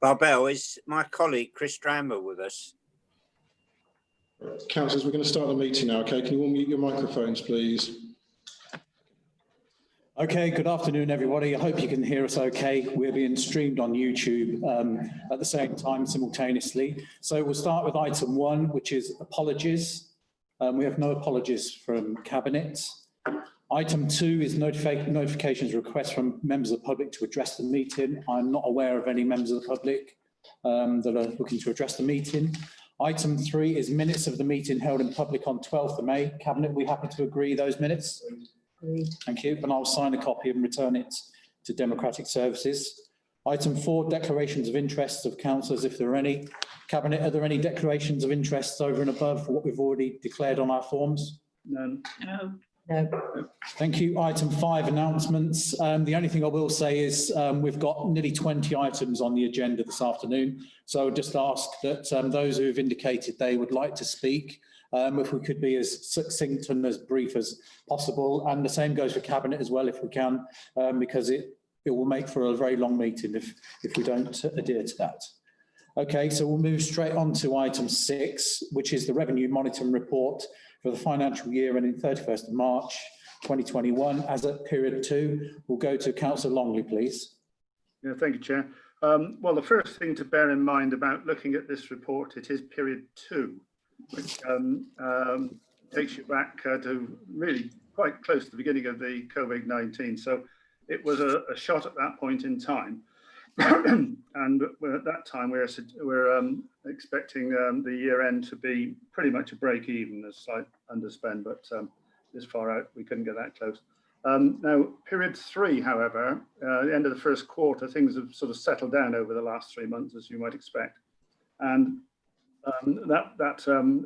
Barbel, is my colleague Chris Drammer with us? Councillors, we're going to start the meeting now, okay? Can you all mute your microphones, please? Okay, good afternoon, everybody. I hope you can hear us okay. We're being streamed on YouTube at the same time, simultaneously. So we'll start with item 1, which is apologies. We have no apologies from Cabinet. Item 2 is notifications requests from members of the public to address the meeting. I'm not aware of any members of the public that are looking to address the meeting. Item 3 is minutes of the meeting held in public on 12th of May. Cabinet, we happy to agree those minutes? Thank you, and I'll sign a copy and return it to Democratic Services. Item 4, declarations of interests of councillors, if there are any. Cabinet, are there any declarations of interests over and above what we've already declared on our forms? None. No. No. Thank you. Item 5, announcements. The only thing I will say is we've got nearly 20 items on the agenda this afternoon. So I'll just ask that those who have indicated they would like to speak, if we could be as succinct and as brief as possible. And the same goes for Cabinet as well, if we can, because it will make for a very long meeting if we don't adhere to that. Okay, so we'll move straight on to item 6, which is the Revenue Monitoring Report for the financial year ending 31st of March 2021. As at period 2, we'll go to Councillor Longley, please. Yeah, thank you, Chair. Well, the first thing to bear in mind about looking at this report, it is period 2, which takes you back to really quite close to the beginning of the COVID-19. So it was a shot at that point in time. And at that time, we're expecting the year end to be pretty much a break even, a slight underspend, but this far out, we couldn't get that close. Now, period 3, however, the end of the first quarter, things have sort of settled down over the last 3 months, as you might expect. And that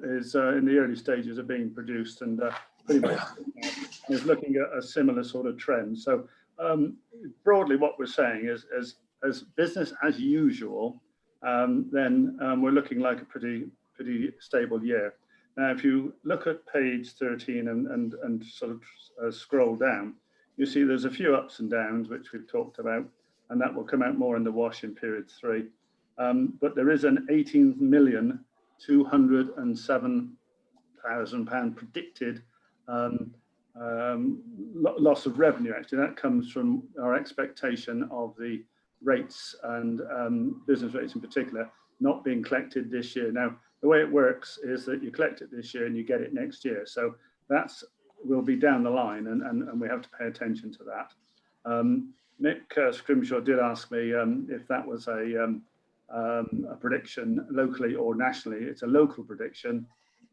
is in the early stages of being produced, and pretty much is looking at a similar sort of trend. So broadly, what we're saying is, as business as usual, then we're looking like a pretty stable year. Now, if you look at page 13 and sort of scroll down, you see there's a few ups and downs, which we've talked about, and that will come out more in the wash in period 3. But there is an £18,207,000 predicted loss of revenue. Actually, that comes from our expectation of the rates and business rates in particular not being collected this year. Now, the way it works is that you collect it this year and you get it next year. So that's will be down the line, and we have to pay attention to that. Nick Scrimshaw did ask me if that was a prediction locally or nationally. It's a local prediction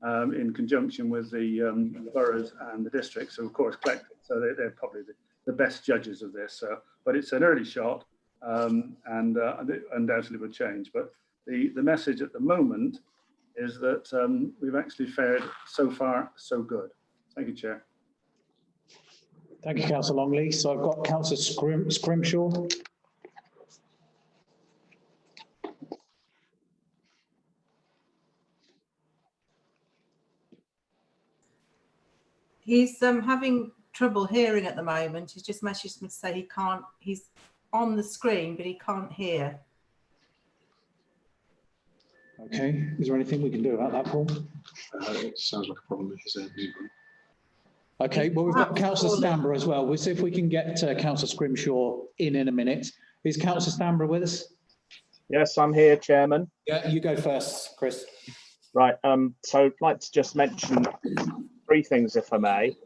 in conjunction with the boroughs and the districts, who of course collect it. So they're probably the best judges of this. But it's an early shot, and undoubtedly will change. But the message at the moment is that we've actually fared so far so good. Thank you, Chair. Thank you, Councillor Longley. So I've got Councillor Scrimshaw. He's having trouble hearing at the moment. He's just messaged me to say he can't, he's on the screen, but he can't hear. Okay, is there anything we can do about that, Paul? It sounds like a problem with his end. Okay, well, we've got Councillor Stambra as well. We'll see if we can get Councillor Scrimshaw in a minute. Is Councillor Stambra with us? Yes, I'm here, Chairman. Yeah, you go first, Chris. Right, so I'd like to just mention 3 things, if I may.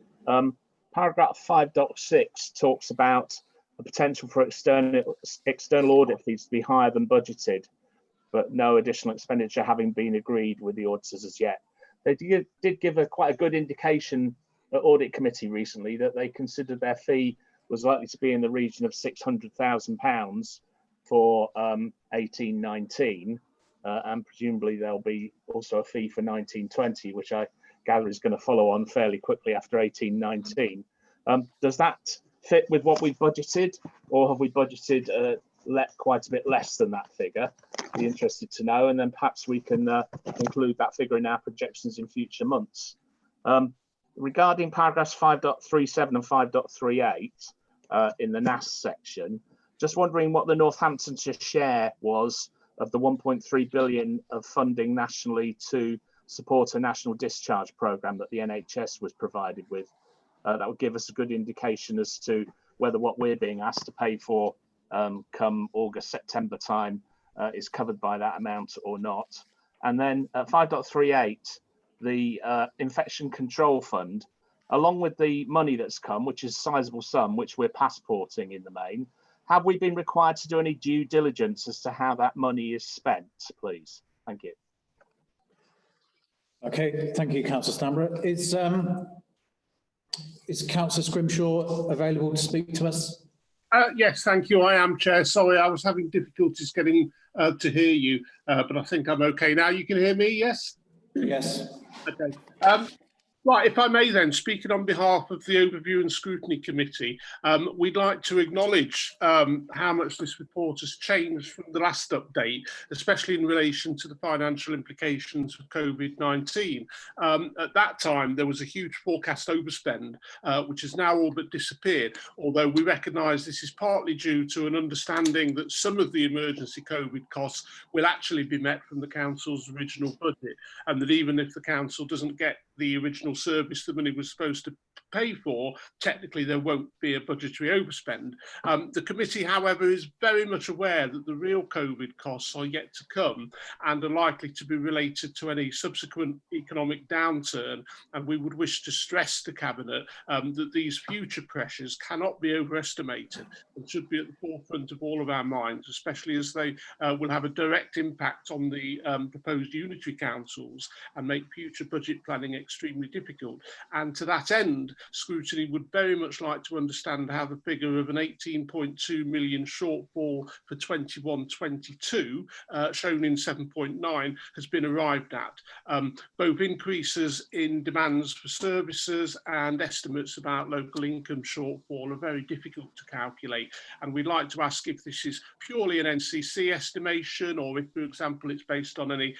Paragraph 5.6 talks about the potential for external audit fees to be higher than budgeted, but no additional expenditure having been agreed with the auditors as yet. They did give quite a good indication at Audit Committee recently that they considered their fee was likely to be in the region of £600,000 for 18-19, and presumably there'll be also a fee for 19-20, which I gather is going to follow on fairly quickly after 18-19. Does that fit with what we've budgeted, or have we budgeted quite a bit less than that figure? Be interested to know, and then perhaps we can include that figure in our projections in future months. Regarding paragraphs 5.37 and 5.38 in the NAS section, just wondering what the Northamptonshire share was of the 1.3 billion of funding nationally to support a national discharge programme that the NHS was provided with. That would give us a good indication as to whether what we're being asked to pay for come August, September time is covered by that amount or not. And then 5.38, the infection control fund, along with the money that's come, which is a sizable sum, which we're passporting in the main, have we been required to do any due diligence as to how that money is spent, please? Thank you. Okay, thank you, Councillor Stanborough. Is Councillor Scrimshaw available to speak to us? Yes, thank you. I am, Chair. Sorry, I was having difficulties getting to hear you, but I think I'm okay now. You can hear me, yes? Yes. Okay. Right, if I may then, speaking on behalf of the Overview and Scrutiny Committee, we'd like to acknowledge how much this report has changed from the last update, especially in relation to the financial implications of COVID-19. At that time, there was a huge forecast overspend, which has now all but disappeared, although we recognise this is partly due to an understanding that some of the emergency COVID costs will actually be met from the Council's original budget, and that even if the Council doesn't get the original service the money was supposed to pay for, technically there won't be a budgetary overspend. The committee, however, is very much aware that the real COVID costs are yet to come and are likely to be related to any subsequent economic downturn, and we would wish to stress to Cabinet that these future pressures cannot be overestimated and should be at the forefront of all of our minds, especially as they will have a direct impact on the proposed unitary councils and make future budget planning extremely difficult. And to that end, Scrutiny would very much like to understand how the figure of an 18.2 million shortfall for 21-22, shown in 7.9, has been arrived at. Both increases in demands for services and estimates about local income shortfall are very difficult to calculate. And we'd like to ask if this is purely an NCC estimation, or if, for example, it's based on any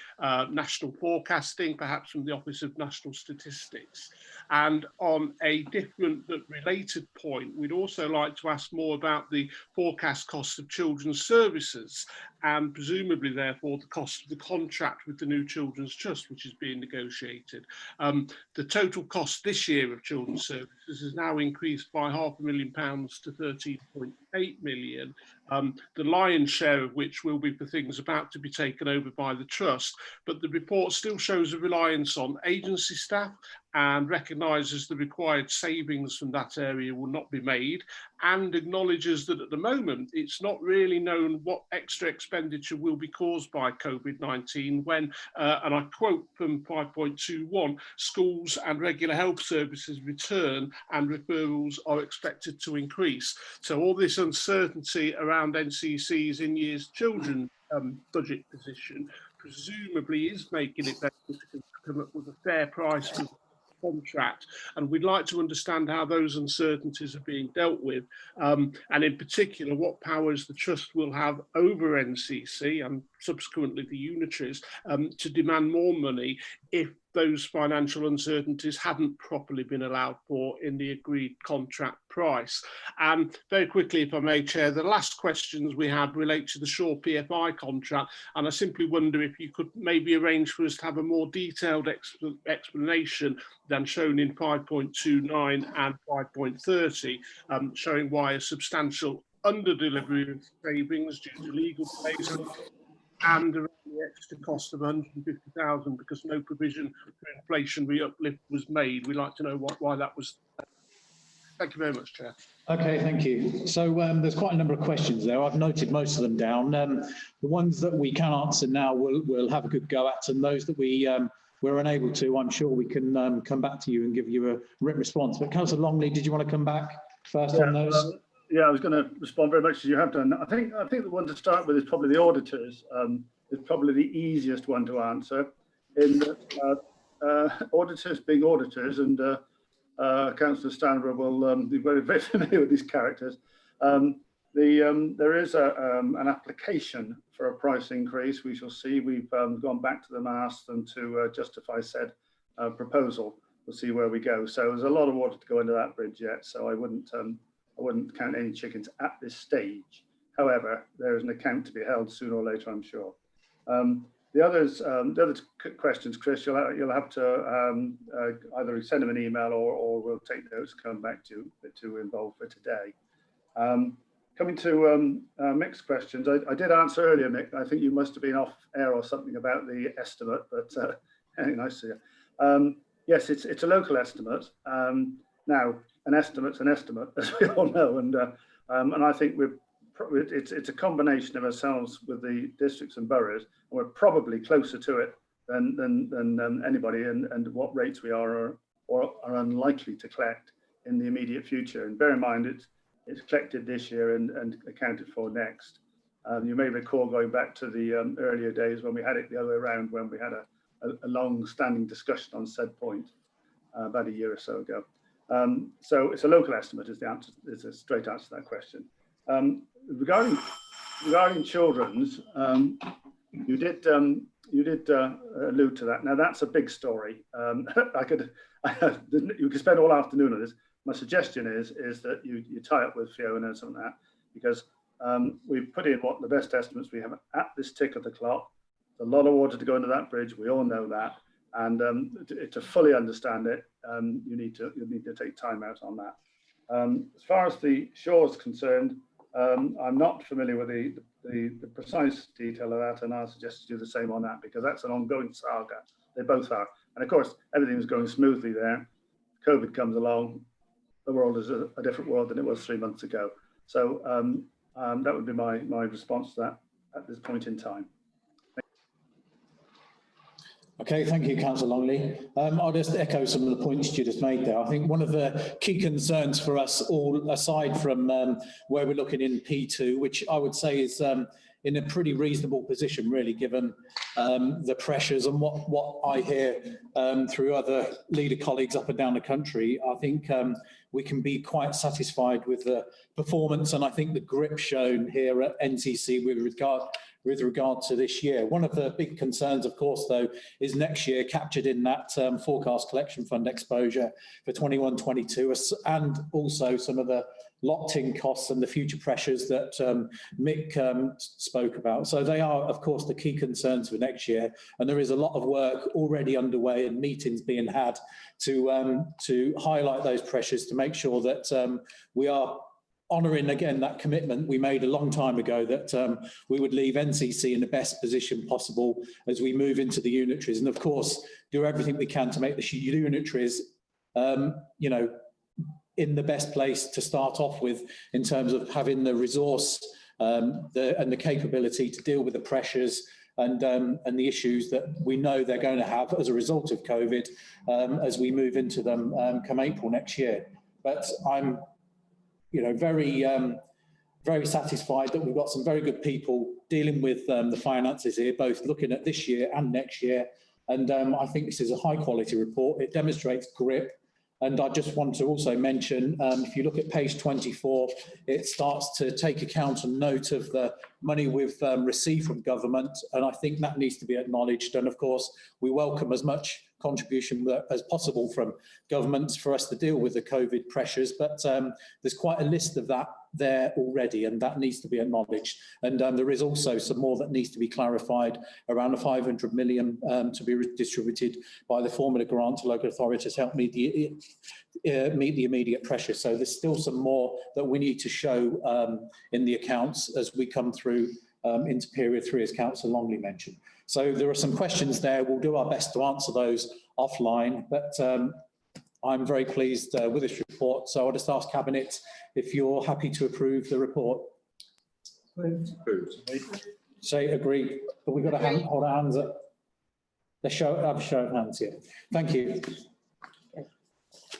national forecasting, perhaps from the Office of National Statistics. And on a different but related point, we'd also like to ask more about the forecast cost of children's services and presumably therefore the cost of the contract with the new Children's Trust, which is being negotiated. The total cost this year of children's services has now increased by £500,000 to 13.8 million, the lion's share of which will be for things about to be taken over by the Trust, but the report still shows a reliance on agency staff and recognises the required savings from that area will not be made, and acknowledges that at the moment it's not really known what extra expenditure will be caused by COVID-19 when, and I quote from 5.21, schools and regular health services return and referrals are expected to increase. So all this uncertainty around NCC's in-years children budget position presumably is making it very difficult to come up with a fair price for contract, and we'd like to understand how those uncertainties are being dealt with, and in particular what powers the Trust will have over NCC and subsequently the unitaries to demand more money if those financial uncertainties hadn't properly been allowed for in the agreed contract price. And very quickly, if I may, Chair, the last questions we had relate to the Shaw PFI contract, and I simply wonder if you could maybe arrange for us to have a more detailed explanation than shown in 5.29 and 5.30, showing why a substantial under-delivery of savings due to legal delays and around the extra cost of 150,000 because no provision for inflationary uplift was made. We'd like to know why that was. Thank you very much, Chair. Okay, thank you. So there's quite a number of questions there. I've noted most of them down. The ones that we can answer now, we'll have a good go at, and those that we're unable to, I'm sure we can come back to you and give you a written response. But Councillor Longley, did you want to come back first on those? Yeah, I was going to respond very much as you have done. I think the one to start with is probably the auditors. It's probably the easiest one to answer. In that auditors being auditors, and Councillor Stanborough will be very familiar with these characters. There is an application for a price increase. We shall see. We've gone back to them and asked them to justify said proposal. We'll see where we go. So there's a lot of water to go into that bridge yet. So I wouldn't count any chickens at this stage. However, there is an account to be held sooner or later, I'm sure. The other questions, Chris, you'll have to either send them an email or we'll take notes, come back to involve for today. Coming to Mick's questions, I did answer earlier, Mick. I think you must have been off air or something about the estimate, but very nice to you. Yes, it's a local estimate. Now, an estimate's an estimate, as we all know, and I think it's a combination of ourselves with the districts and boroughs, and we're probably closer to it than anybody, and what rates we are or are unlikely to collect in the immediate future. And bear in mind, it's collected this year and accounted for next. You may recall going back to the earlier days when we had it the other way around, when we had a long-standing discussion on said point about a year or so ago. So it's a local estimate is the answer. Is a straight answer to that question. Regarding children's, you did allude to that. Now that's a big story. You could spend all afternoon on this. My suggestion is that you tie up with Fiona and something like that, because we've put in what the best estimates we have at this tick of the clock. There's a lot of water to go into that bridge. We all know that, and to fully understand it, you need to take time out on that. As far as the shore is concerned, I'm not familiar with the precise detail of that, and I suggest you do the same on that, because that's an ongoing saga. They both are, and of course everything was going smoothly there. COVID comes along. The world is a different world than it was 3 months ago. So that would be my response to that at this point in time. Okay, thank you, Councillor Longley. I'll just echo some of the points you just made there. I think one of the key concerns for us all, aside from where we're looking in P2, which I would say is in a pretty reasonable position, really, given the pressures and what I hear through other leader colleagues up and down the country. I think we can be quite satisfied with the performance, and I think the grip shown here at NCC with regard to this year. One of the big concerns, of course, though, is next year captured in that forecast collection fund exposure for 21-22, and also some of the locked-in costs and the future pressures that Mick spoke about. So they are, of course, the key concerns for next year, and there is a lot of work already underway and meetings being had to highlight those pressures, to make sure that we are honouring again that commitment we made a long time ago, that we would leave NCC in the best position possible as we move into the unitaries, and of course do everything we can to make the unitaries you know, in the best place to start off with, in terms of having the resource and the capability to deal with the pressures and the issues that we know they're going to have as a result of COVID as we move into them come April next year. But I'm, you know, very satisfied that we've got some very good people dealing with the finances here, both looking at this year and next year. And I think this is a high quality report. It demonstrates grip. And I just want to also mention, if you look at page 24, it starts to take account and note of the money we've received from government. And I think that needs to be acknowledged. And of course, we welcome as much contribution as possible from governments for us to deal with the COVID pressures. But there's quite a list of that there already, and that needs to be acknowledged. And there is also some more that needs to be clarified around the 500 million to be distributed by the formula grant to local authorities to help meet the immediate pressure. So there's still some more that we need to show in the accounts as we come through into period 3, as Councillor Longley mentioned. So there are some questions there. We'll do our best to answer those offline, but I'm very pleased with this report. So I'll just ask Cabinet if you're happy to approve the report. Approved. Say agree, but we've got to hold our hands up. Let's have a show of hands here. Thank you.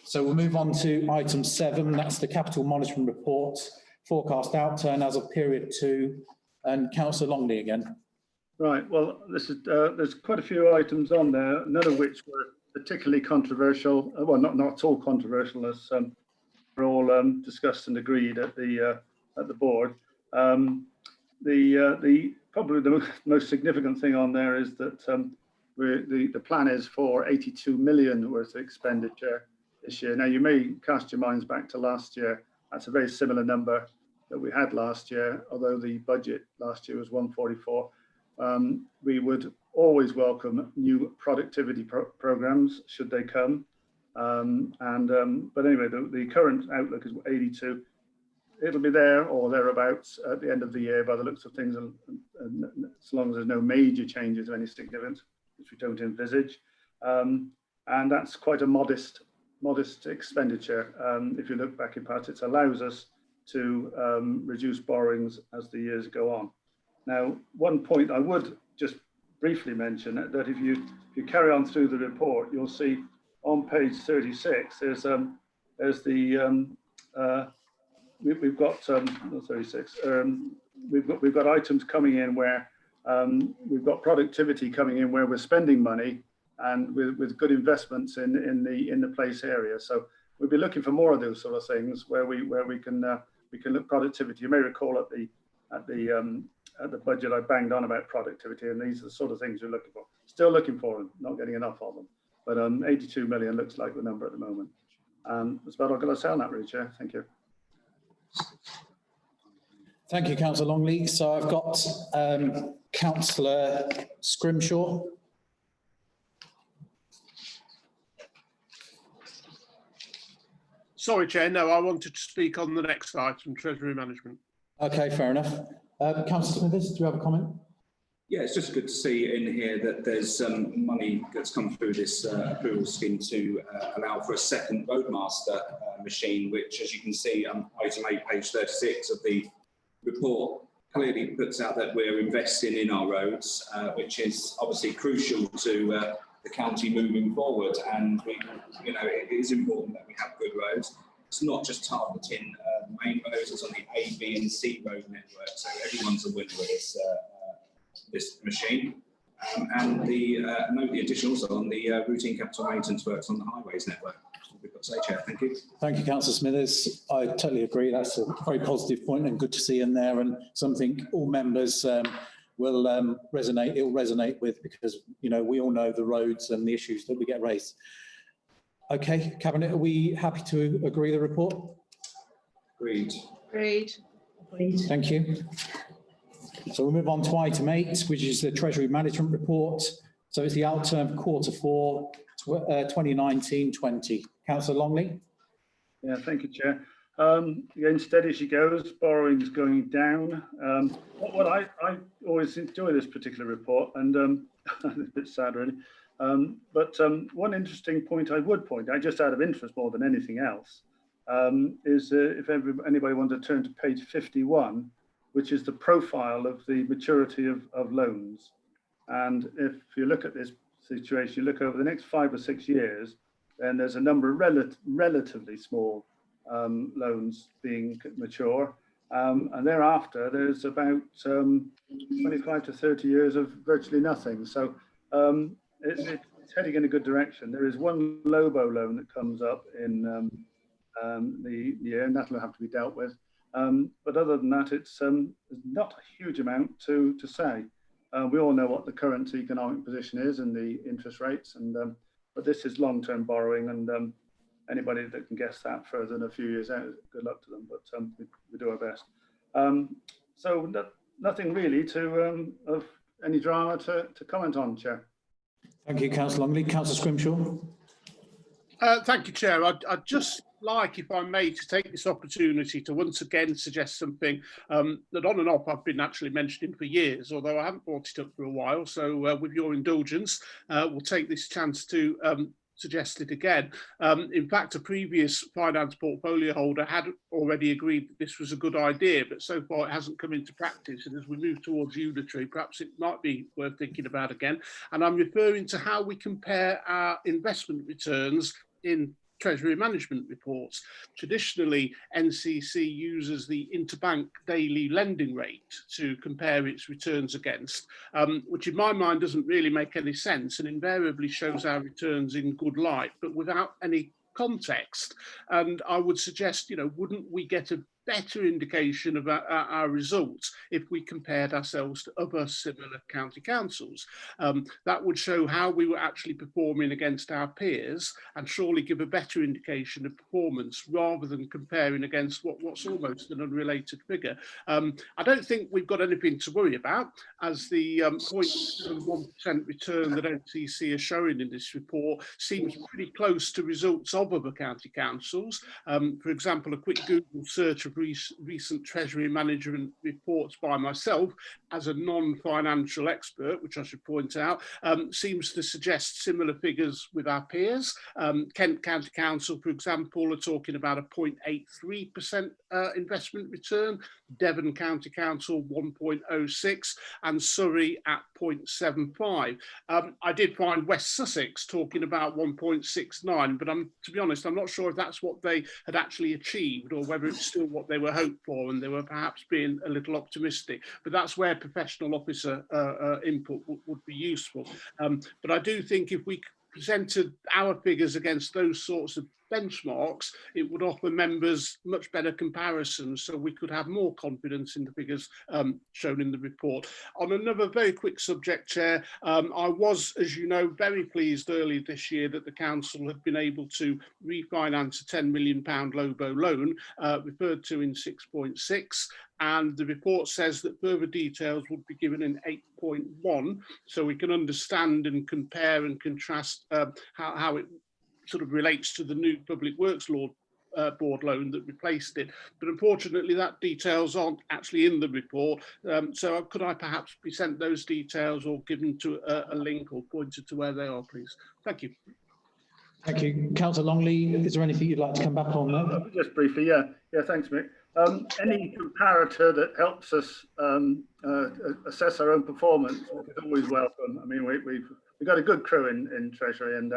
So we'll move on to item 7. That's the capital monitoring report, forecast outturn as of period 2, and Councillor Longley again. Right. Well, this is there's quite a few items on there, none of which were particularly controversial. Well, not at all controversial, as were all discussed and agreed at the board. Probably the most significant thing on there is that the plan is for 82 million worth of expenditure this year. Now, you may cast your minds back to last year. That's a very similar number that we had last year, although the budget last year was 144. We would always welcome new productivity programs should they come. But anyway, the current outlook is 82. It'll be there or thereabouts at the end of the year by the looks of things, as long as there's no major changes of any significance, which we don't envisage. And that's quite a modest expenditure. If you look back in past, it allows us to reduce borrowings as the years go on. Now, one point I would just briefly mention that if you carry on through the report, you'll see on page 36, there's the we've got 36. We've got items coming in where we've got productivity coming in where we're spending money and with good investments in the place area. So we'll be looking for more of those sort of things where we can look productivity. You may recall at the budget I banged on about productivity, and these are the sort of things we're looking for. Still looking for them, not getting enough of them. But 82 million looks like the number at the moment. That's about all I'm going to say on that, really, Chair. Thank you. Thank you, Councillor Longley. So I've got Councillor Scrimshaw. Sorry, Chair. No, I wanted to speak on the next item, Treasury Management. Okay, fair enough. Councillor Smithers, do you have a comment? Yeah, it's just good to see in here that there's money that's come through this approval scheme to allow for a second Roadmaster machine, which, as you can see on item 8, page 36 of the report, clearly puts out that we're investing in our roads, which is obviously crucial to the county moving forward. And it is important that we have good roads. It's not just targeting the main roads; it's on the A, B, and C road network, so everyone's a winner with this machine. And note the addition also on the routine capital maintenance works on the highways network. We've got to say, Chair. Thank you. Thank you, Councillor Smithers. I totally agree. That's a very positive point and good to see in there, and something all members will resonate. It will resonate with, because we all know the roads and the issues that we get raised. Okay, Cabinet, are we happy to agree the report? Agreed. Agreed. Thank you. So we'll move on to item 8, which is the Treasury Management Report. So it's the outturn for Q4 2019-20. Councillor Longley. Yeah, thank you, Chair. Again, steady as she goes, borrowing is going down. What I always enjoy this particular report, and a bit sad really. But one interesting point I would point out, just out of interest more than anything else, is if anybody wanted to turn to page 51, which is the profile of the maturity of loans. And if you look at this situation, you look over the next 5 or 6 years, then there's a number of relatively small loans being mature. And thereafter, there's about 25 to 30 years of virtually nothing. So it's heading in a good direction. There is one Lobo loan that comes up in the year, and that'll have to be dealt with. But other than that, it's not a huge amount to say. We all know what the current economic position is and the interest rates, and but this is long-term borrowing, and anybody that can guess that further than a few years out, good luck to them. But we do our best. So nothing really of any drama to comment on, Chair. Thank you, Councillor Longley. Councillor Scrimshaw. Thank you, Chair. I'd just like, if I may, to take this opportunity to once again suggest something that on and off I've been actually mentioning for years, although I haven't brought it up for a while. So with your indulgence, we'll take this chance to suggest it again. In fact, a previous finance portfolio holder had already agreed that this was a good idea, but so far it hasn't come into practice. And as we move towards unitary, perhaps it might be worth thinking about again. And I'm referring to how we compare our investment returns in Treasury management reports. Traditionally, NCC uses the interbank daily lending rate to compare its returns against, which in my mind doesn't really make any sense and invariably shows our returns in good light, but without any context. And I would suggest, wouldn't we get a better indication of our results if we compared ourselves to other similar county councils. That would show how we were actually performing against our peers and surely give a better indication of performance rather than comparing against what's almost an unrelated figure. I don't think we've got anything to worry about, as the 0.1% return that NCC are showing in this report seems pretty close to results of other county councils. For example, a quick Google search of recent Treasury management reports by myself as a non-financial expert, which I should point out, seems to suggest similar figures with our peers. Kent County Council, for example, are talking about a 0.83% investment return, Devon County Council 1.06, and Surrey at 0.75. I did find West Sussex talking about 1.69, but to be honest, I'm not sure if that's what they had actually achieved or whether it's still what they were hoped for and they were perhaps being a little optimistic. But that's where professional officer input would be useful. But I do think if we presented our figures against those sorts of benchmarks, it would offer members much better comparisons, so we could have more confidence in the figures shown in the report. On another very quick subject, Chair, I was, as you know, very pleased earlier this year that the council had been able to refinance a £10 million LOBO loan referred to in 6.6. And the report says that further details would be given in 8.1, so we can understand and compare and contrast how it sort of relates to the new Public Works Law board loan that replaced it. But unfortunately, that details aren't actually in the report. So could I perhaps be sent those details or given to a link or pointed to where they are, please? Thank you. Thank you. Councillor Longley, is there anything you'd like to come back on there? Just briefly, yeah, thanks, Mick. Any comparator that helps us assess our own performance is always welcome. I mean, we've got a good crew in Treasury, and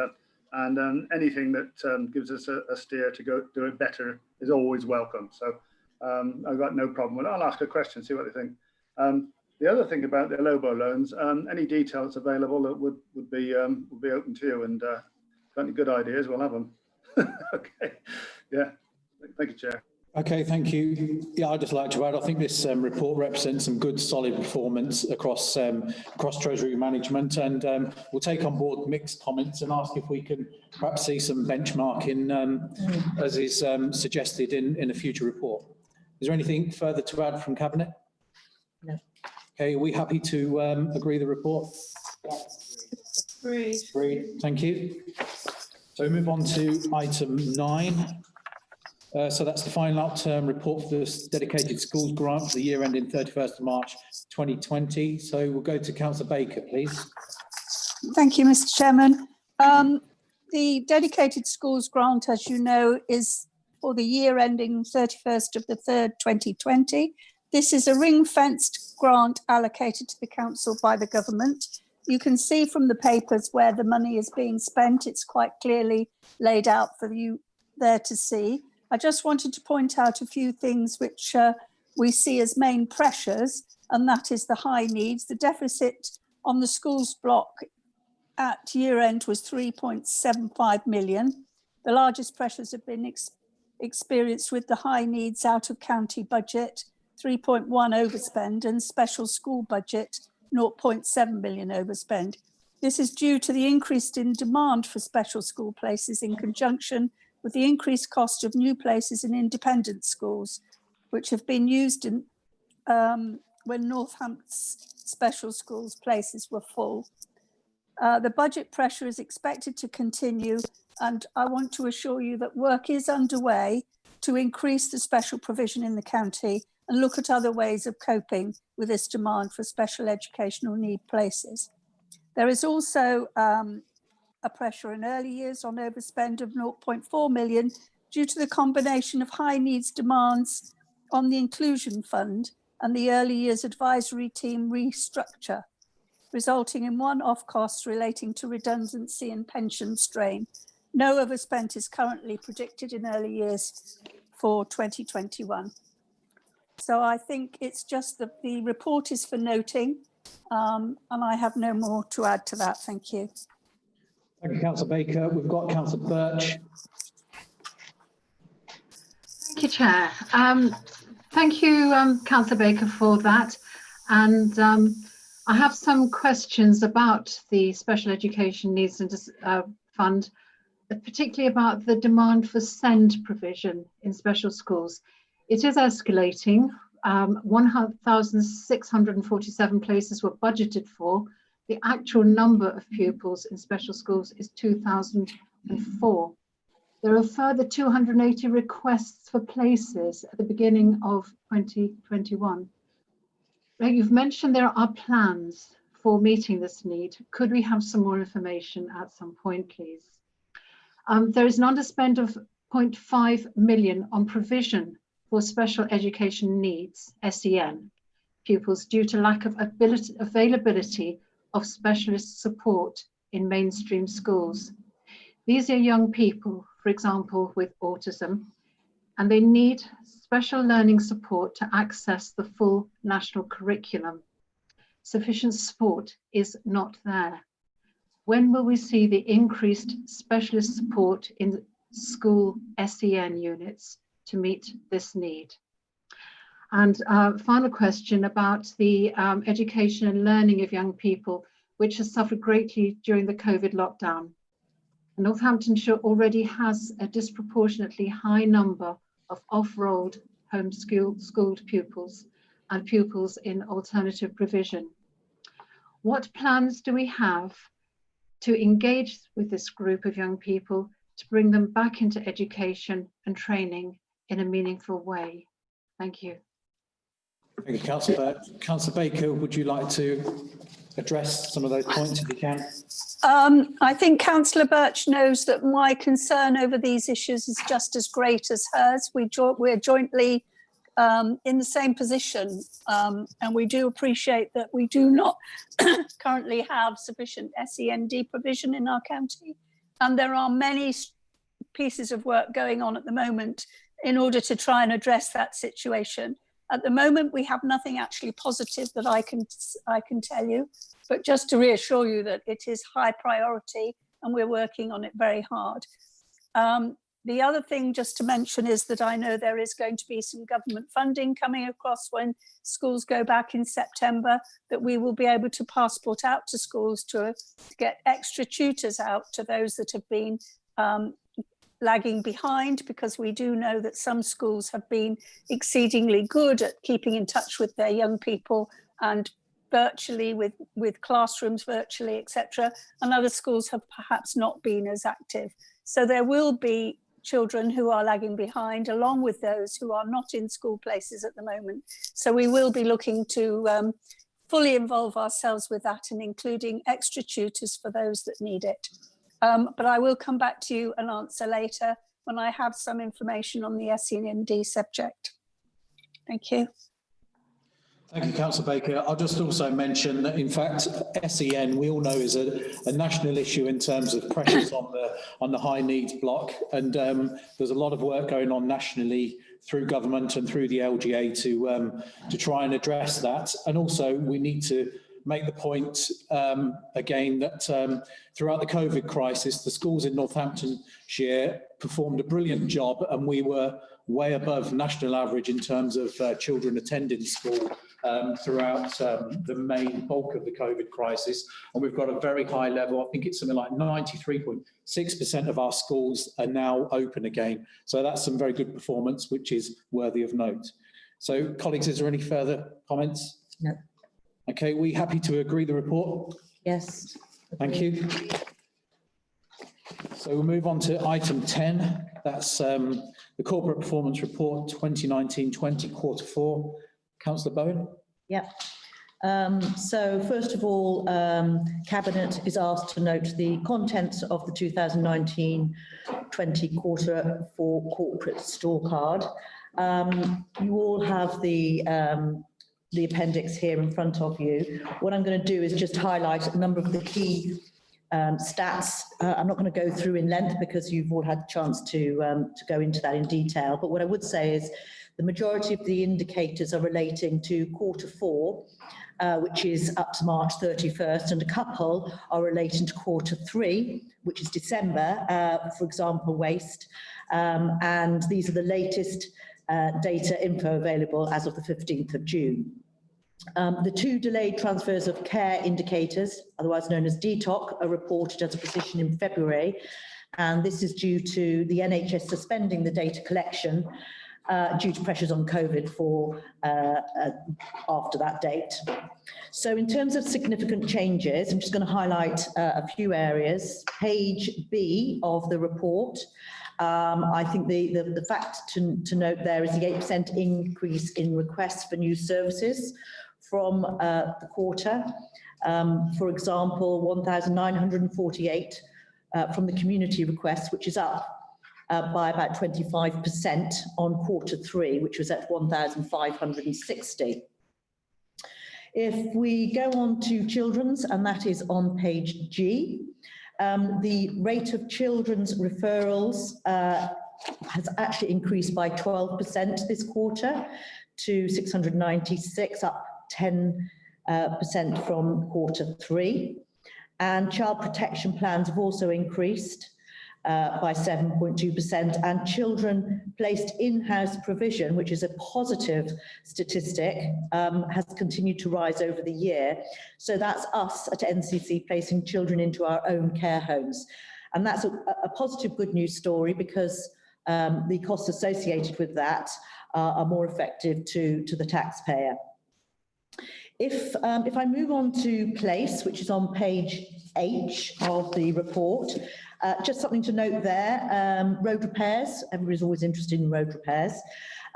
anything that gives us a steer to go do it better is always welcome. So I've got no problem with it. I'll ask a question, see what they think. The other thing about the LOBO loans, any details available that would be open to you, and got any good ideas, we'll have them. Okay, yeah, thank you, Chair. Okay, thank you. Yeah, I'd just like to add, I think this report represents some good solid performance across Treasury management, and we'll take on board mixed comments and ask if we can perhaps see some benchmarking as is suggested in a future report. Is there anything further to add from Cabinet? No. Okay, are we happy to agree the report? Yes. Agreed. Agreed. Thank you. So we move on to item 9. So that's the final out-term report for the dedicated schools grant for the year ending 31st of March 2020. So we'll go to Councillor Baker, please. Thank you, Mr. Chairman. The dedicated schools grant, as you know, is for the year ending 31st of the 3rd, 2020. This is a ring-fenced grant allocated to the council by the government. You can see from the papers where the money is being spent. It's quite clearly laid out for you there to see. I just wanted to point out a few things which we see as main pressures, and that is the high needs. The deficit on the schools block at year end was 3.75 million. The largest pressures have been experienced with the high needs out of county budget, 3.1 overspend, and special school budget, 0.7 million overspend. This is due to the increase in demand for special school places in conjunction with the increased cost of new places in independent schools, which have been used in when Northampton's special schools places were full. The budget pressure is expected to continue, and I want to assure you that work is underway to increase the special provision in the county and look at other ways of coping with this demand for special educational need places. There is also a pressure in early years on overspend of 0.4 million due to the combination of high needs demands on the inclusion fund and the early years advisory team restructure, resulting in one-off costs relating to redundancy and pension strain. No overspend is currently predicted in early years for 2021. So I think it's just that the report is for noting, and I have no more to add to that. Thank you. Thank you, Councillor Baker. We've got Councillor Birch. Thank you, Chair. Thank you, Councillor Baker, for that. And I have some questions about the Special Education Needs and Fund, particularly about the demand for SEND provision in special schools. It is escalating. 1,647 places were budgeted for. The actual number of pupils in special schools is 2,004. There are further 280 requests for places at the beginning of 2021. Now, you've mentioned there are plans for meeting this need. Could we have some more information at some point, please? There is an underspend of 0.5 million on provision for special education needs, SEN, pupils due to lack of availability of specialist support in mainstream schools. These are young people, for example, with autism, and they need special learning support to access the full national curriculum. Sufficient support is not there. When will we see the increased specialist support in school SEN units to meet this need? And final question about the education and learning of young people, which has suffered greatly during the COVID lockdown. Northamptonshire already has a disproportionately high number of off-rolled homeschooled pupils and pupils in alternative provision. What plans do we have to engage with this group of young people to bring them back into education and training in a meaningful way? Thank you. Thank you, Councillor. Councillor Baker, would you like to address some of those points if you can? I think Councillor Birch knows that my concern over these issues is just as great as hers. We're jointly in the same position, and we do appreciate that we do not currently have sufficient SEND provision in our county, and there are many pieces of work going on at the moment in order to try and address that situation. At the moment, we have nothing actually positive that I can tell you, but just to reassure you that it is high priority and we're working on it very hard. The other thing just to mention is that I know there is going to be some government funding coming across when schools go back in September, that we will be able to passport out to schools to get extra tutors out to those that have been lagging behind, because we do know that some schools have been exceedingly good at keeping in touch with their young people and virtually with classrooms virtually, etc. And other schools have perhaps not been as active. So there will be children who are lagging behind, along with those who are not in school places at the moment. So we will be looking to fully involve ourselves with that, and including extra tutors for those that need it. But I will come back to you and answer later when I have some information on the SEND subject. Thank you. Thank you, Councillor Baker. I'll just also mention that, in fact, SEN, we all know, is a national issue in terms of pressures on the high needs block. And there's a lot of work going on nationally through government and through the LGA to try and address that. And also, we need to make the point again that throughout the COVID crisis, the schools in Northamptonshire performed a brilliant job, and we were way above national average in terms of children attending school throughout the main bulk of the COVID crisis. And we've got a very high level. I think it's something like 93.6% of our schools are now open again. So that's some very good performance, which is worthy of note. So, colleagues, is there any further comments? No. Okay, we happy to agree the report? Yes. Thank you. So we'll move on to item 10. That's the Corporate Performance Report 2019-20 Quarter 4. Councillor Bowen? Yep. So first of all, Cabinet is asked to note the contents of the 2019-20 Quarter 4 Corporate Scorecard. You all have the appendix here in front of you. What I'm going to do is just highlight a number of the key stats. I'm not going to go through in length because you've all had a chance to go into that in detail. But what I would say is the majority of the indicators are relating to Quarter 4, which is up to March 31st, and a couple are relating to Quarter 3, which is December, for example, waste. And these are the latest data info available as of the 15th of June. The 2 delayed transfers of care indicators, otherwise known as DTOC, are reported as a position in February, and this is due to the NHS suspending the data collection due to pressures on COVID for after that date. So in terms of significant changes, I'm just going to highlight a few areas. Page B of the report, I think the fact to note there is the 8% increase in requests for new services from the quarter. For example, 1,948 from the community requests, which is up by about 25% on Q3, which was at 1,560. If we go on to children's, and that is on page G, the rate of children's referrals has actually increased by 12% this quarter to 696, up 10% from Q3. And child protection plans have also increased by 7.2%, and children placed in-house provision, which is a positive statistic, has continued to rise over the year. So that's us at NCC placing children into our own care homes. And that's a positive good news story, because the costs associated with that are more effective to the taxpayer. If I move on to place, which is on page H of the report, just something to note there, road repairs, everybody's always interested in road repairs.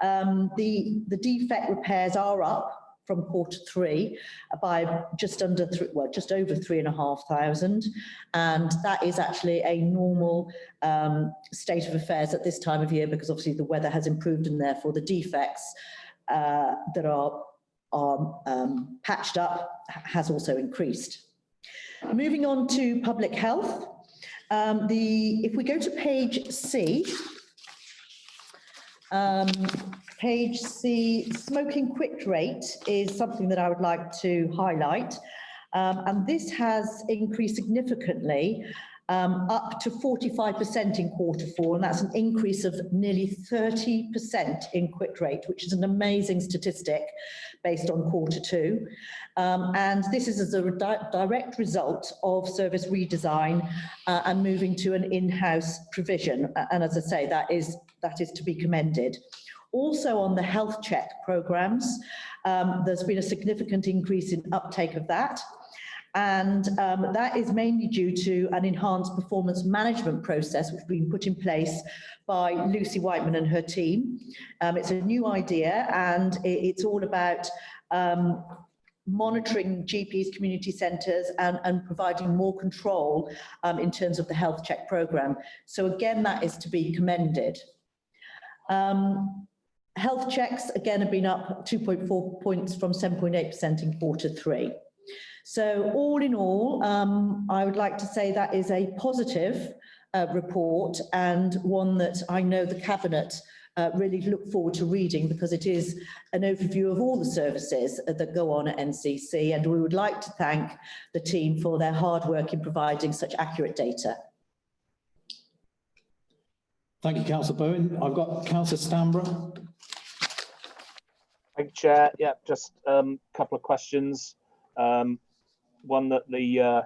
The defect repairs are up from Q3 by just over 3,500, and that is actually a normal state of affairs at this time of year, because obviously the weather has improved and therefore the defects that are patched up has also increased. Moving on to public health, if we go to page C, smoking quit rate is something that I would like to highlight, and this has increased significantly, up to 45% in Q4, and that's an increase of nearly 30% in quit rate, which is an amazing statistic based on Q2. And this is as a direct result of service redesign and moving to an in-house provision. And as I say, that is to be commended. Also on the health check programs, there's been a significant increase in uptake of that. And that is mainly due to an enhanced performance management process which has been put in place by Lucy Whiteman and her team. It's a new idea, and it's all about monitoring GPs, community centres, and providing more control in terms of the health check programme. So again, that is to be commended. Health checks, again, have been up 2.4 points from 7.8% in Q3. So all in all, I would like to say that is a positive report, and one that I know the Cabinet really look forward to reading, because it is an overview of all the services that go on at NCC, and we would like to thank the team for their hard work in providing such accurate data. Thank you, Councillor Bowen. I've got Councillor Stamborough. Thank you, Chair. Yeah, just a couple of questions. One that the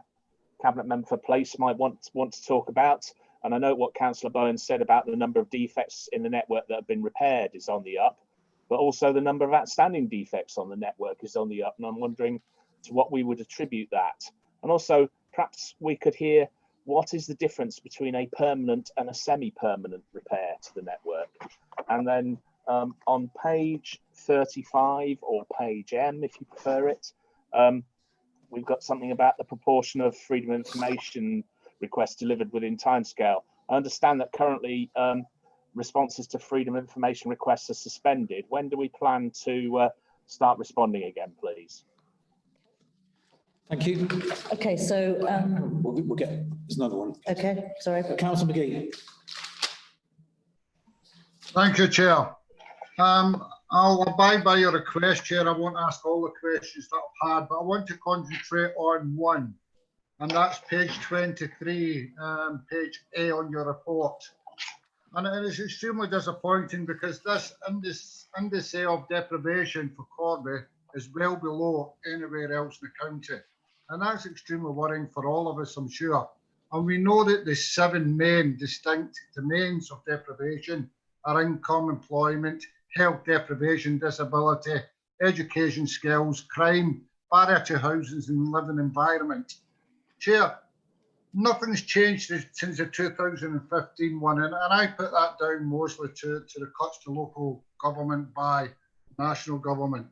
Cabinet Member for Place might want to talk about. And I know what Councillor Bowen said about the number of defects in the network that have been repaired is on the up, but also the number of outstanding defects on the network is on the up. And I'm wondering to what we would attribute that. And also, perhaps we could hear what is the difference between a permanent and a semi-permanent repair to the network. And then on page 35, or page M, if you prefer it, we've got something about the proportion of freedom of information requests delivered within timescale. I understand that currently responses to freedom of information requests are suspended. When do we plan to start responding again, please? Thank you. Okay, so we'll get, there's another one. Okay, sorry. Councillor McGee. Thank you, Chair. I'll abide by your request, Chair. I won't ask all the questions that I've had, but I want to concentrate on one, and that's page 23, page A on your report. And it is extremely disappointing because this index of deprivation for Corby is well below anywhere else in the county. And that's extremely worrying for all of us, I'm sure. And we know that the 7 main distinct domains of deprivation are income, employment, health deprivation, disability, education skills, crime, barrier to housing and living environment. Chair, nothing's changed since the 2015 one, and I put that down mostly to the cuts to local government by national government.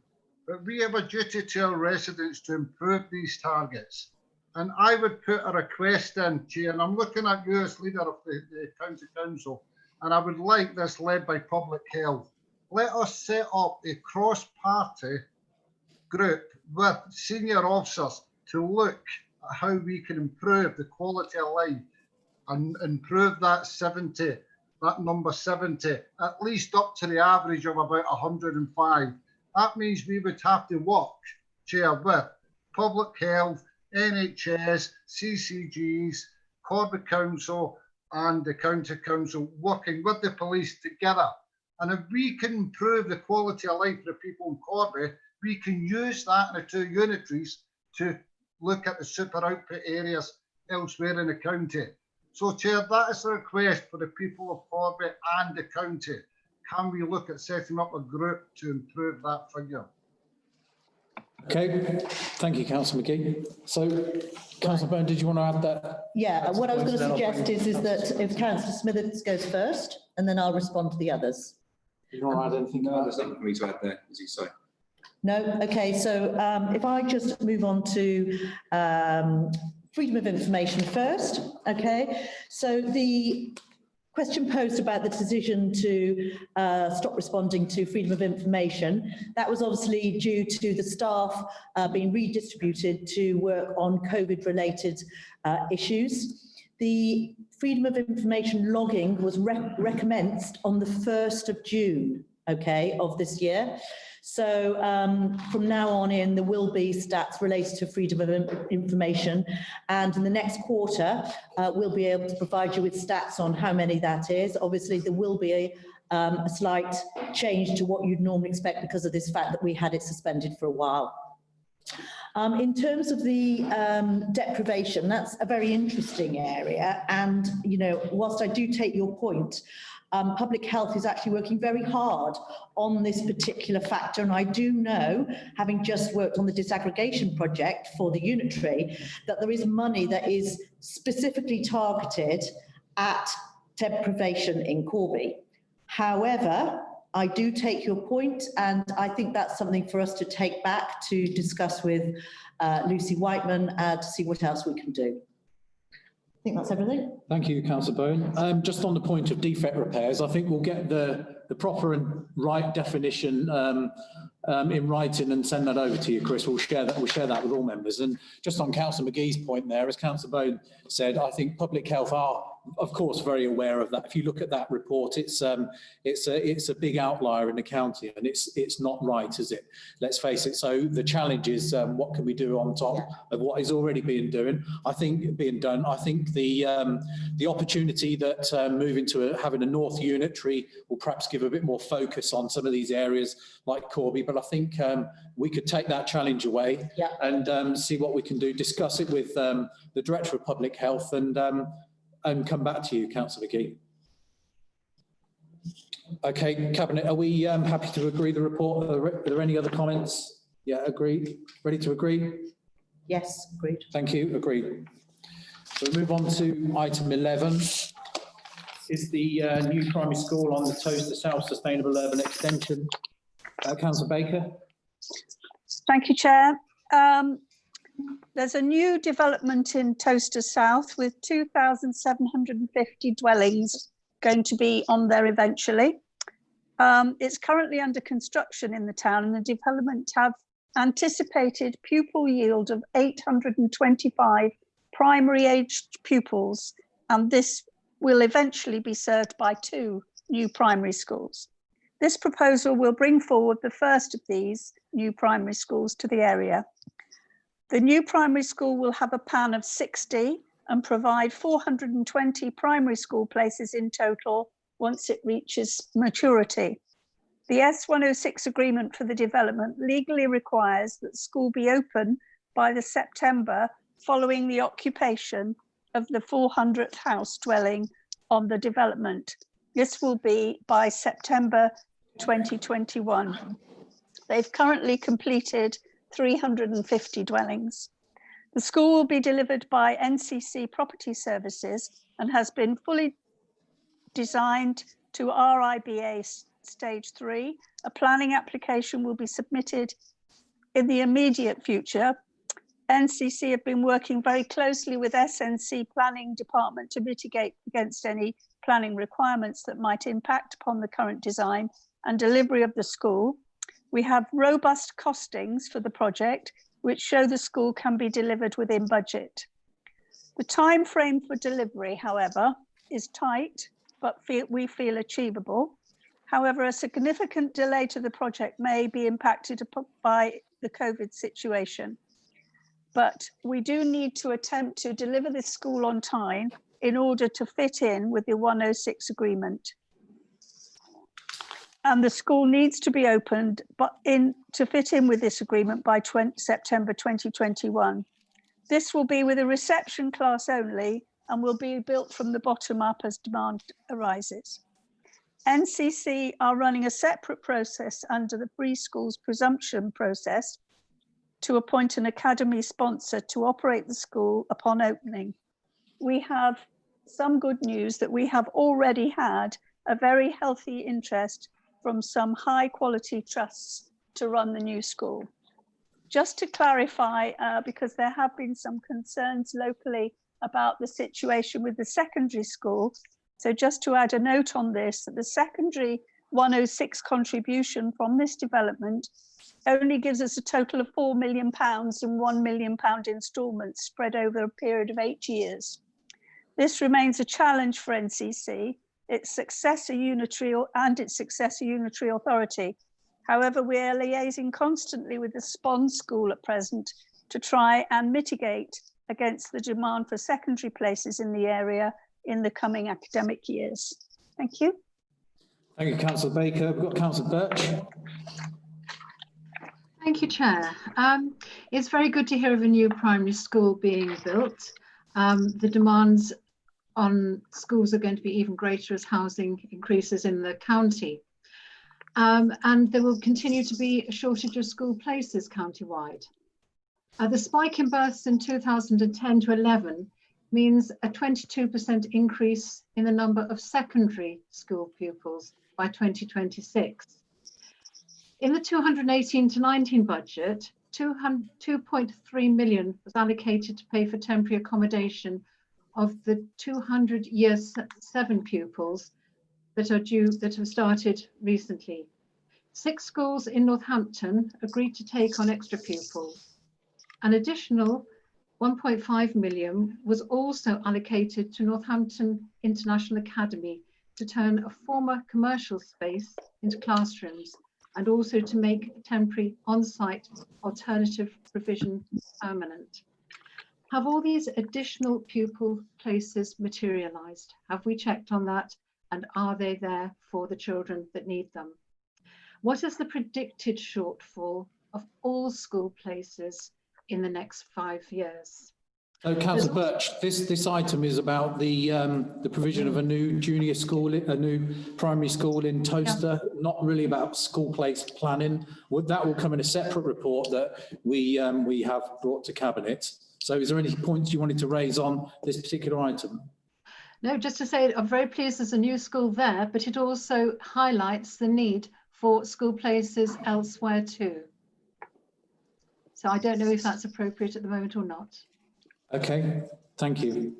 But we have a duty to our residents to improve these targets. And I would put a request in, Chair, and I'm looking at you as leader of the County Council, and I would like this led by Public Health. Let us set up a cross-party group with senior officers to look at how we can improve the quality of life and improve that 70, that number 70, at least up to the average of about 105. That means we would have to work, Chair, with Public Health, NHS, CCGs, Corby Council and the County Council working with the police together. And if we can improve the quality of life for the people in Corby, we can use that in the 2 unitaries to look at the super output areas elsewhere in the county. So, Chair, that is a request for the people of Corby and the county. Can we look at setting up a group to improve that figure? Okay, thank you, Councillor McGee. So, Councillor Byrne, did you want to add that? Yeah, what I was going to suggest is that if Councillor Smithers goes first, and then I'll respond to the others. Do you want to add anything? No, there's nothing for me to add there, as you say. No? Okay, so if I just move on to freedom of information first, okay? So the question posed about the decision to stop responding to freedom of information, that was obviously due to the staff being redistributed to work on COVID-related issues. The freedom of information logging was recommenced on the 1st of June, okay, of this year. So from now on in, there will be stats related to freedom of information. And in the next quarter, we'll be able to provide you with stats on how many that is. Obviously, there will be a slight change to what you'd normally expect because of this fact that we had it suspended for a while. In terms of the deprivation, that's a very interesting area. And, you know, whilst I do take your point, Public Health is actually working very hard on this particular factor. And I do know, having just worked on the disaggregation project for the unitary, that there is money that is specifically targeted at deprivation in Corby. However, I do take your point, and I think that's something for us to take back to discuss with Lucy Whiteman to see what else we can do. I think that's everything. Thank you, Councillor Byrne. Just on the point of defect repairs, I think we'll get the proper and right definition in writing and send that over to you, Chris. We'll share that with all members. And just on Councillor McGee's point there, as Councillor Byrne said, I think Public Health are, of course, very aware of that. If you look at that report, it's a big outlier in the county, and it's not right, is it? Let's face it. So the challenge is what can we do on top of what is already being done? I think the opportunity that moving to having a North Unitary will perhaps give a bit more focus on some of these areas like Corby. But I think we could take that challenge away and see what we can do. Discuss it with the Director of Public Health and come back to you, Councillor McGee. Okay, Cabinet, are we happy to agree the report? Are there any other comments? Yeah, agreed. Ready to agree? Yes, agreed. Thank you, agreed. So we move on to item 11. Is the new primary school on the Toaster South Sustainable Urban Extension. Councillor Baker. Thank you, Chair. There's a new development in Toaster South with 2,750 dwellings going to be on there eventually. It's currently under construction in the town, and the development have anticipated pupil yield of 825 primary aged pupils, and this will eventually be served by 2 new primary schools. This proposal will bring forward the first of these new primary schools to the area. The new primary school will have a PAN of 60 and provide 420 primary school places in total, once it reaches maturity. The S106 agreement for the development legally requires that the school be open by the September following the occupation of the 400th house dwelling on the development. This will be by September 2021. They've currently completed 350 dwellings. The school will be delivered by NCC Property Services and has been fully designed to RIBA Stage 3. A planning application will be submitted in the immediate future. NCC have been working very closely with SNC Planning Department to mitigate against any planning requirements that might impact upon the current design and delivery of the school. We have robust costings for the project, which show the school can be delivered within budget. The time frame for delivery, however, is tight, but we feel achievable. However, a significant delay to the project may be impacted by the COVID situation. But we do need to attempt to deliver this school on time in order to fit in with the 106 agreement. And the school needs to be opened to fit in with this agreement by September 2021. This will be with a reception class only and will be built from the bottom up as demand arises. NCC are running a separate process under the Free Schools Presumption process to appoint an academy sponsor to operate the school upon opening. We have some good news that we have already had a very healthy interest from some high quality trusts to run the new school. Just to clarify, because there have been some concerns locally about the situation with the secondary school. So just to add a note on this, that the secondary 106 contribution from this development only gives us a total of £4 million and £1 million instalments spread over a period of 8 years. This remains a challenge for NCC, its successor unitary authority. However, we are liaising constantly with the Spon School at present to try and mitigate against the demand for secondary places in the area in the coming academic years. Thank you. Thank you, Councillor Baker. We've got Councillor Birch. Thank you, Chair. It's very good to hear of a new primary school being built. The demands on schools are going to be even greater as housing increases in the county. And there will continue to be a shortage of school places county-wide. The spike in births in 2010 to 11 means a 22% increase in the number of secondary school pupils by 2026. In the 2018 to 19 budget, 2.3 million was allocated to pay for temporary accommodation of the 200 year 7 pupils that have started recently. 6 schools in Northampton agreed to take on extra pupils. An additional 1.5 million was also allocated to Northampton International Academy to turn a former commercial space into classrooms and also to make temporary on-site alternative provision permanent. Have all these additional pupil places materialised? Have we checked on that? And are they there for the children that need them? What is the predicted shortfall of all school places in the next 5 years? So, Councillor Birch, this item is about the provision of a new junior school, a new primary school in Towcester, not really about school place planning. That will come in a separate report that we have brought to Cabinet. So is there any points you wanted to raise on this particular item? No, just to say I'm very pleased there's a new school there, but it also highlights the need for school places elsewhere too. So I don't know if that's appropriate at the moment or not. Okay, thank you.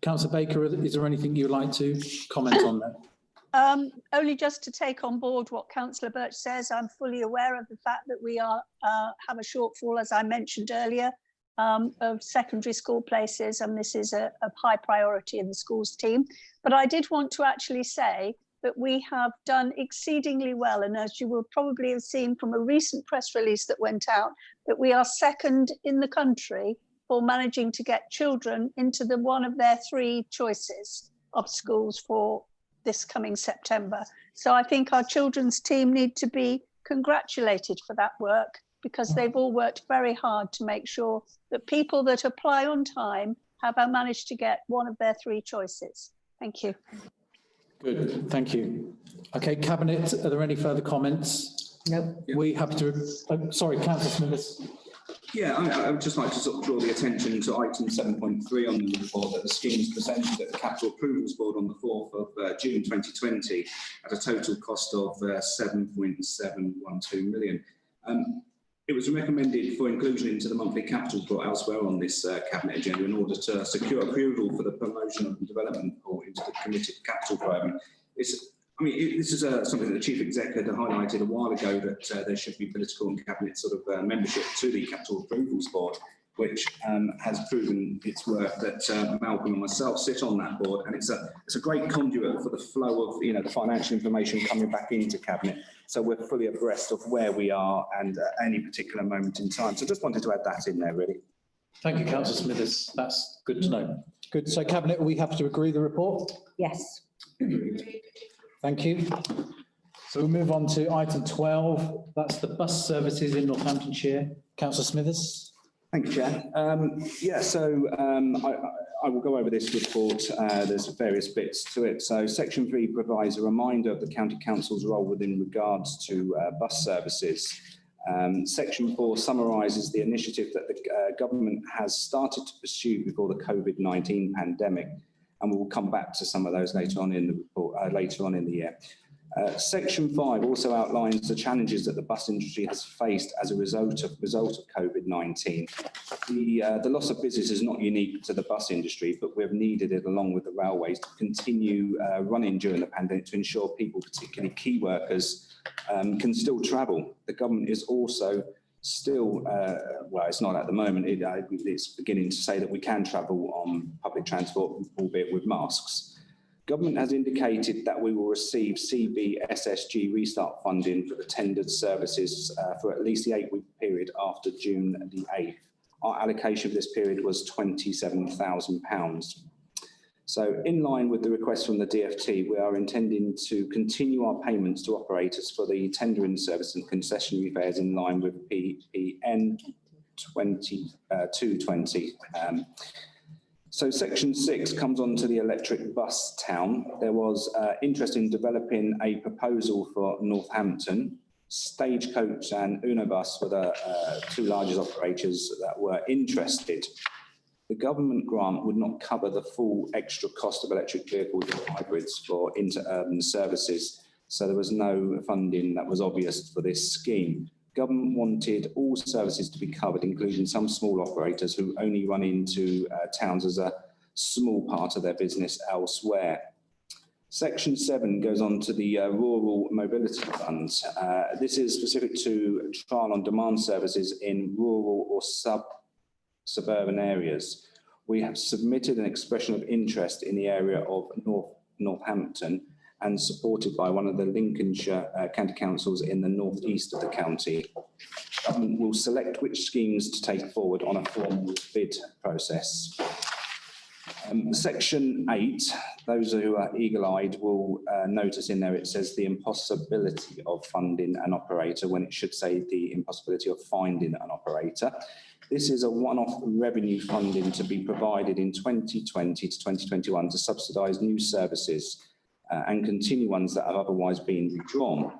Councillor Baker, is there anything you'd like to comment on that? Only just to take on board what Councillor Birch says. I'm fully aware of the fact that we have a shortfall, as I mentioned earlier, of secondary school places, and this is a high priority in the schools team. But I did want to actually say that we have done exceedingly well, and as you will probably have seen from a recent press release that went out, that we are second in the country for managing to get children into one of their 3 choices of schools for this coming September. So I think our children's team need to be congratulated for that work, because they've all worked very hard to make sure that people that apply on time have managed to get one of their 3 choices. Thank you. Good, thank you. Okay, Cabinet, are there any further comments? No. We happy to, sorry, Councillor Smithers. Yeah, I would just like to sort of draw the attention to item 7.3 on the report that the scheme was presented at the Capital Approvals Board on the 4th of June 2020 at a total cost of 7.712 million. It was recommended for inclusion into the monthly capital report elsewhere on this Cabinet agenda in order to secure approval for the promotion and development report into the committed capital programme. This is something that the Chief Executive highlighted a while ago, that there should be political and cabinet sort of membership to the Capital Approvals Board, which has proven its worth. That Malcolm and myself sit on that board, and it's a great conduit for the flow of the financial information coming back into cabinet. So we're fully abreast of where we are and at any particular moment in time. So just wanted to add that in there, really. Thank you, Councillor Smithers. That's good to know. Good. So Cabinet, are we happy to agree the report? Yes. Thank you. So we'll move on to item 12. That's the bus services in Northamptonshire. Councillor Smithers. Thank you, Chair. I will go over this report. There's various bits to it. So Section 3 provides a reminder of the County Council's role within regards to bus services. Section 4 summarises the initiative that the government has started to pursue before the COVID-19 pandemic, and we'll come back to some of those later on in the report, later on in the year. Section 5 also outlines the challenges that the bus industry has faced as a result of COVID-19. The loss of business is not unique to the bus industry, but we've needed it along with the railways to continue running during the pandemic to ensure people, particularly key workers, can still travel. The government is also still, well, it's not at the moment, it's beginning to say that we can travel on public transport, albeit with masks. Government has indicated that we will receive CBSSG restart funding for the tendered services for at least the 8-week period after June the 8th. Our allocation for this period was £27,000. So in line with the request from the DfT, we are intending to continue our payments to operators for the tendering service and concessionary fares in line with PPN 220. So Section 6 comes on to the electric bus town. There was interest in developing a proposal for Northampton. Stagecoach and Unibus were the 2 largest operators that were interested. The government grant would not cover the full extra cost of electric vehicles or hybrids for interurban services, so there was no funding that was obvious for this scheme. Government wanted all services to be covered, including some small operators who only run into towns as a small part of their business elsewhere. Section 7 goes on to the Rural Mobility Funds. This is specific to trial on demand services in rural or suburban areas. We have submitted an expression of interest in the area of Northampton and supported by one of the Lincolnshire county councils in the northeast of the county. Government will select which schemes to take forward on a formal bid process. Section 8, those who are eagle-eyed will notice in there it says the impossibility of funding an operator when it should say the impossibility of finding an operator. This is a one-off revenue funding to be provided in 2020 to 2021 to subsidise new services and continue ones that have otherwise been withdrawn.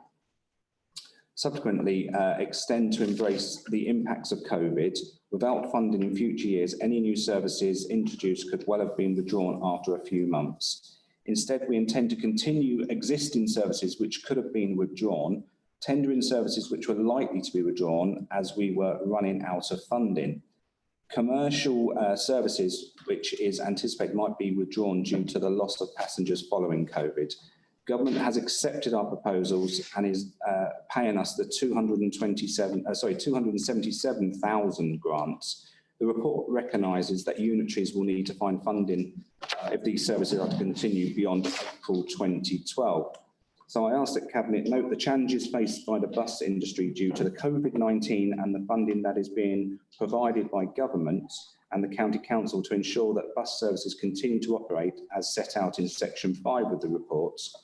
Subsequently, extend to embrace the impacts of COVID. Without funding in future years, any new services introduced could well have been withdrawn after a few months. Instead, we intend to continue existing services which could have been withdrawn, tendering services which were likely to be withdrawn as we were running out of funding. Commercial services, which is anticipated might be withdrawn due to the loss of passengers following COVID. Government has accepted our proposals and is paying us the 277,000 grants. The report recognises that unitaries will need to find funding if these services are to continue beyond April 2012. So I ask that Cabinet note the challenges faced by the bus industry due to the COVID-19 and the funding that is being provided by government, and the County Council to ensure that bus services continue to operate as set out in section 5 of the reports.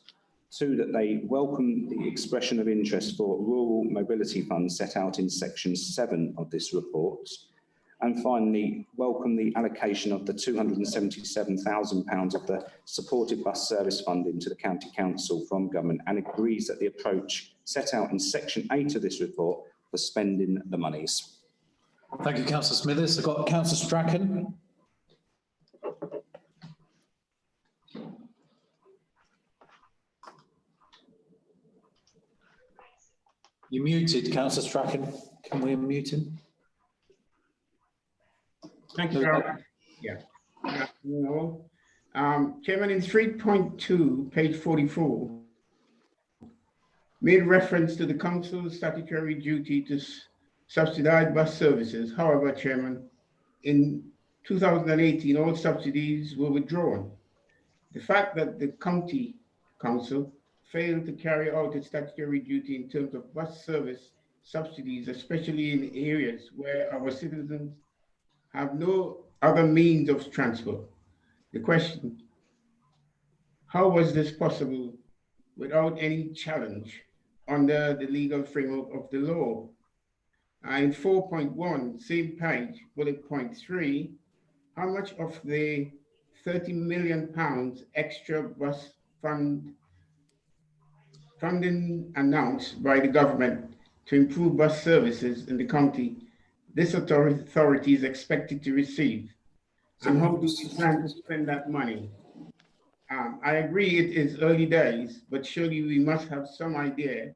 2, that they welcome the expression of interest for rural mobility funds set out in section 7 of this report. And finally, welcome the allocation of the £277,000 of the supported bus service funding to the County Council from government, and agrees that the approach set out in section 8 of this report for spending the monies. Thank you, Councillor Smithers. I've got Councillor Strachan. You're muted, Councillor Strachan. Can we unmute him? Thank you very much. Yeah. Good afternoon all. Chairman, in 3.2, page 44, made reference to the council's statutory duty to subsidize bus services. However, Chairman, in 2018, all subsidies were withdrawn. The fact that the county council failed to carry out its statutory duty in terms of bus service subsidies, especially in areas where our citizens have no other means of transport. The question, how was this possible without any challenge under the legal framework of the law? In 4.1, same page, bullet point 3, how much of the £30 million extra bus funding announced by the government to improve bus services in the county this authority is expected to receive? And how do we plan to spend that money? I agree it is early days, but surely we must have some idea,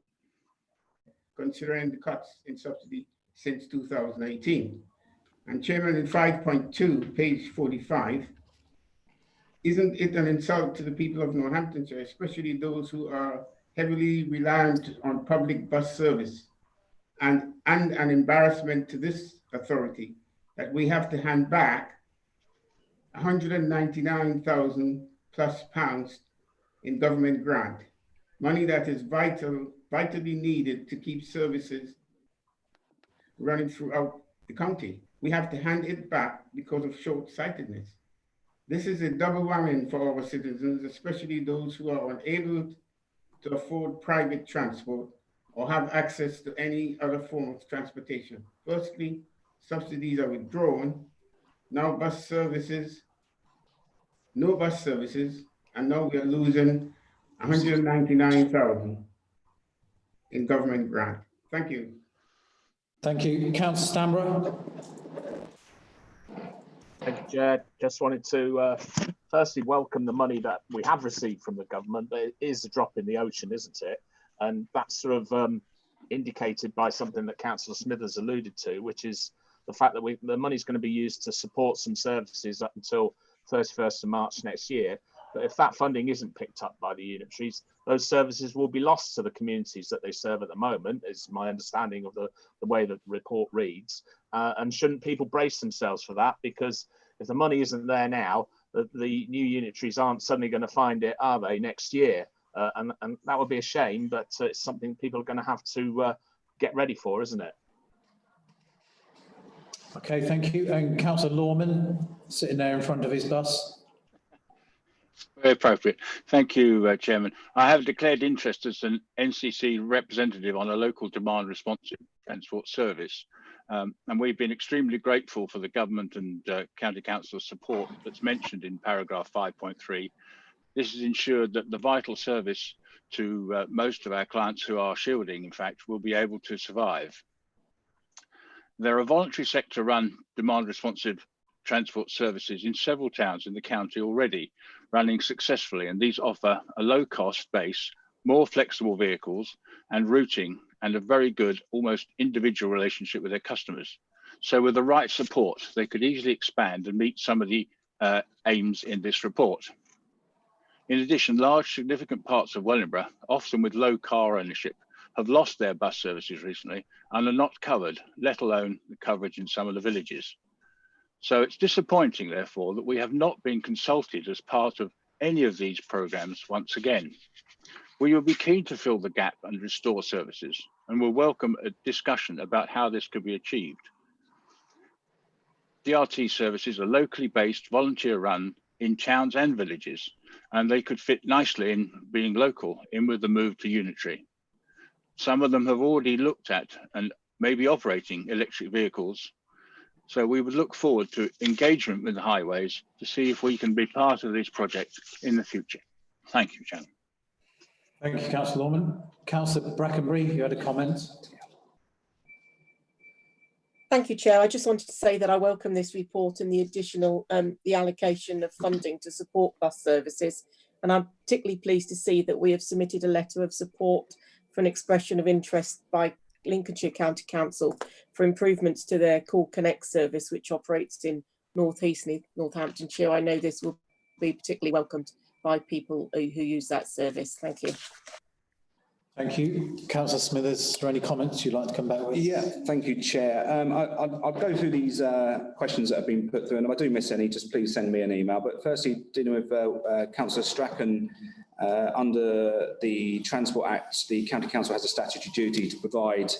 considering the cuts in subsidy since 2018. And Chairman, in 5.2, page 45, isn't it an insult to the people of Northamptonshire, especially those who are heavily reliant on public bus service, and an embarrassment to this authority that we have to hand back £199,000 plus in government grant, money that is vitally needed to keep services running throughout the county. We have to hand it back because of short-sightedness. This is a double whammy for our citizens, especially those who are unable to afford private transport or have access to any other form of transportation. Firstly, subsidies are withdrawn. Now no bus services, and now we are losing 199,000 in government grant. Thank you. Thank you. Councillor Stanborough. Thank you, Chair. Just wanted to firstly welcome the money that we have received from the government, but it is a drop in the ocean, isn't it? And that's sort of indicated by something that Councillor Smithers alluded to, which is the fact that the money's going to be used to support some services up until 31st of March next year. But if that funding isn't picked up by the unitaries, those services will be lost to the communities that they serve at the moment, is my understanding of the way that the report reads. And shouldn't people brace themselves for that? Because if the money isn't there now, the new unitaries aren't suddenly going to find it, are they, next year? And that would be a shame, but it's something people are going to have to get ready for, isn't it? Okay, thank you. And Councillor Lorman, sitting there in front of his bus. Very appropriate. Thank you, Chairman. I have declared interest as an NCC representative on a local demand responsive transport service. And we've been extremely grateful for the government and County Council support that's mentioned in paragraph 5.3. This has ensured that the vital service to most of our clients who are shielding, in fact, will be able to survive. There are voluntary sector run demand responsive transport services in several towns in the county already running successfully, and these offer a low cost base, more flexible vehicles and routing, and a very good, almost individual relationship with their customers. So with the right support, they could easily expand and meet some of the aims in this report. In addition, large significant parts of Wellingborough, often with low car ownership, have lost their bus services recently and are not covered, let alone the coverage in some of the villages. So it's disappointing, therefore, that we have not been consulted as part of any of these programmes once again. We will be keen to fill the gap and restore services, and will welcome a discussion about how this could be achieved. DRT services are locally based, volunteer run in towns and villages, and they could fit nicely in being local in with the move to unitary. Some of them have already looked at and maybe operating electric vehicles. So we would look forward to engagement with the highways to see if we can be part of this project in the future. Thank you, Chairman. Thank you, Councillor Norman. Councillor Brackenbury, you had a comment? Thank you, Chair. I just wanted to say that I welcome this report and the additional, the allocation of funding to support bus services. And I'm particularly pleased to see that we have submitted a letter of support for an expression of interest by Lincolnshire County Council for improvements to their Call Connect service, which operates in North East Northamptonshire. I know this will be particularly welcomed by people who use that service. Thank you. Thank you. Councillor Smithers, is there any comments you'd like to come back with? Yeah, thank you, Chair. I'll go through these questions that have been put through, and if I do miss any, just please send me an email. But firstly, dealing with Councillor Strachan, under the Transport Act, the County Council has a statutory duty to provide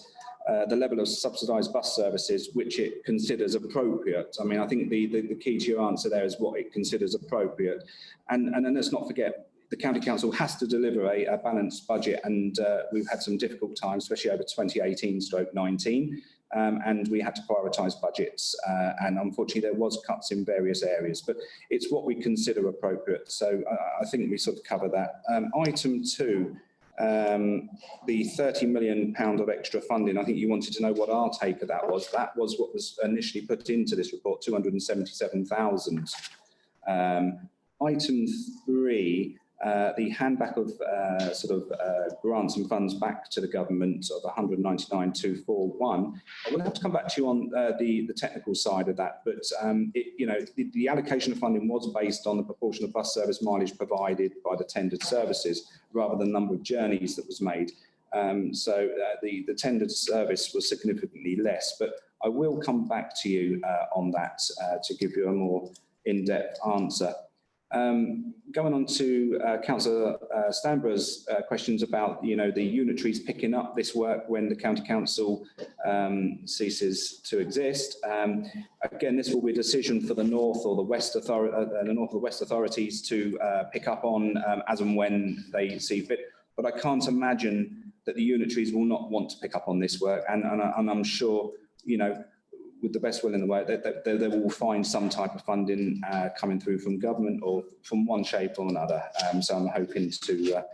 the level of subsidised bus services which it considers appropriate. I mean, I think the key to your answer there is what it considers appropriate. And then let's not forget, the County Council has to deliver a balanced budget, and we've had some difficult times, especially over 2018/19, and we had to prioritise budgets, and unfortunately there was cuts in various areas, but it's what we consider appropriate. So I think we sort of cover that. Item 2, the £30 million of extra funding. I think you wanted to know what our take of that was. That was what was initially put into this report, 277,000. Item 3. The handback of grants and funds back to the government of 199,241. I will have to come back to you on the technical side of that, but the allocation of funding was based on the proportion of bus service mileage provided by the tendered services rather than the number of journeys that was made. So the tendered service was significantly less, but I will come back to you on that to give you a more in-depth answer. Going on to Councillor Stanborough's questions about, the unitaries picking up this work when the County Council ceases to exist. Again, this will be a decision for the North or the West authorities to pick up on as and when they see fit. But I can't imagine that the unitaries will not want to pick up on this work, and I'm sure, with the best will in the world, they will find some type of funding coming through from government or from one shape or another. So I'm hoping to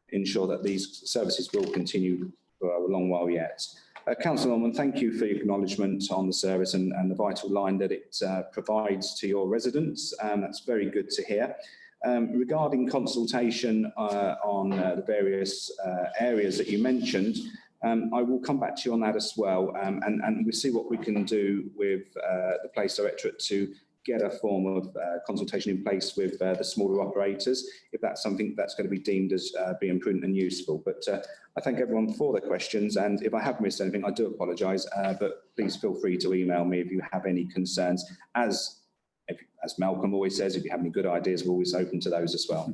ensure that these services will continue for a long while yet. Councillor Norman, thank you for your acknowledgement on the service and the vital line that it provides to your residents. That's very good to hear. Regarding consultation on the various areas that you mentioned, I will come back to you on that as well, and we'll see what we can do with the Police Directorate to get a form of consultation in place with the smaller operators, if that's something that's going to be deemed as being prudent and useful. But I thank everyone for their questions, and if I have missed anything, I do apologise, but please feel free to email me if you have any concerns. As Malcolm always says, if you have any good ideas, we're always open to those as well.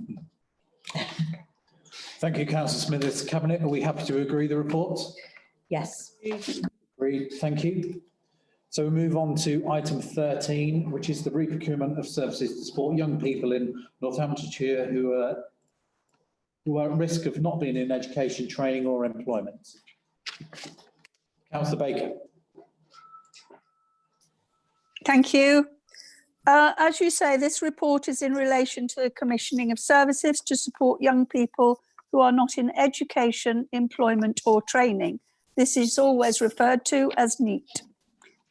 Thank you, Councillor Smithers. Cabinet, are we happy to agree the report? Yes. Agreed. Thank you. So we move on to item 13, which is the reprocurement of services to support young people in Northamptonshire who are at risk of not being in education, training or employment. Councillor Baker. Thank you. As you say, this report is in relation to the commissioning of services to support young people who are not in education, employment or training. This is always referred to as NEET.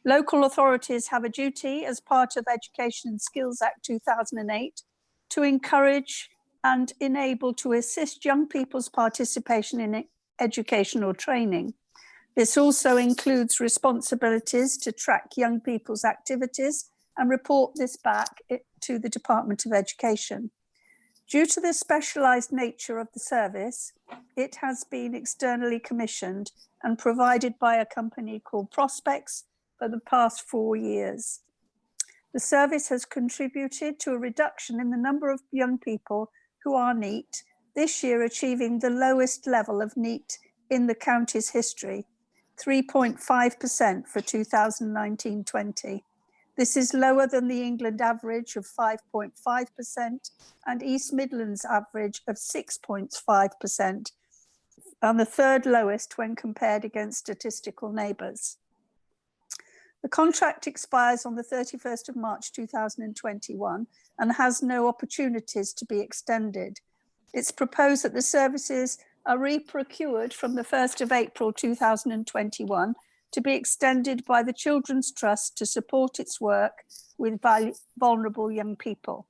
Local authorities have a duty as part of Education and Skills Act 2008 to encourage and enable to assist young people's participation in educational training. This also includes responsibilities to track young people's activities and report this back to the Department of Education. Due to the specialised nature of the service, it has been externally commissioned and provided by a company called Prospects for the past 4 years. The service has contributed to a reduction in the number of young people who are NEET, this year achieving the lowest level of NEET in the county's history, 3.5% for 2019-20. This is lower than the England average of 5.5% and East Midlands average of 6.5%, and the third lowest when compared against statistical neighbours. The contract expires on the 31st of March 2021 and has no opportunities to be extended. It's proposed that the services are re-procured from the 1st of April 2021 to be extended by the Children's Trust to support its work with vulnerable young people.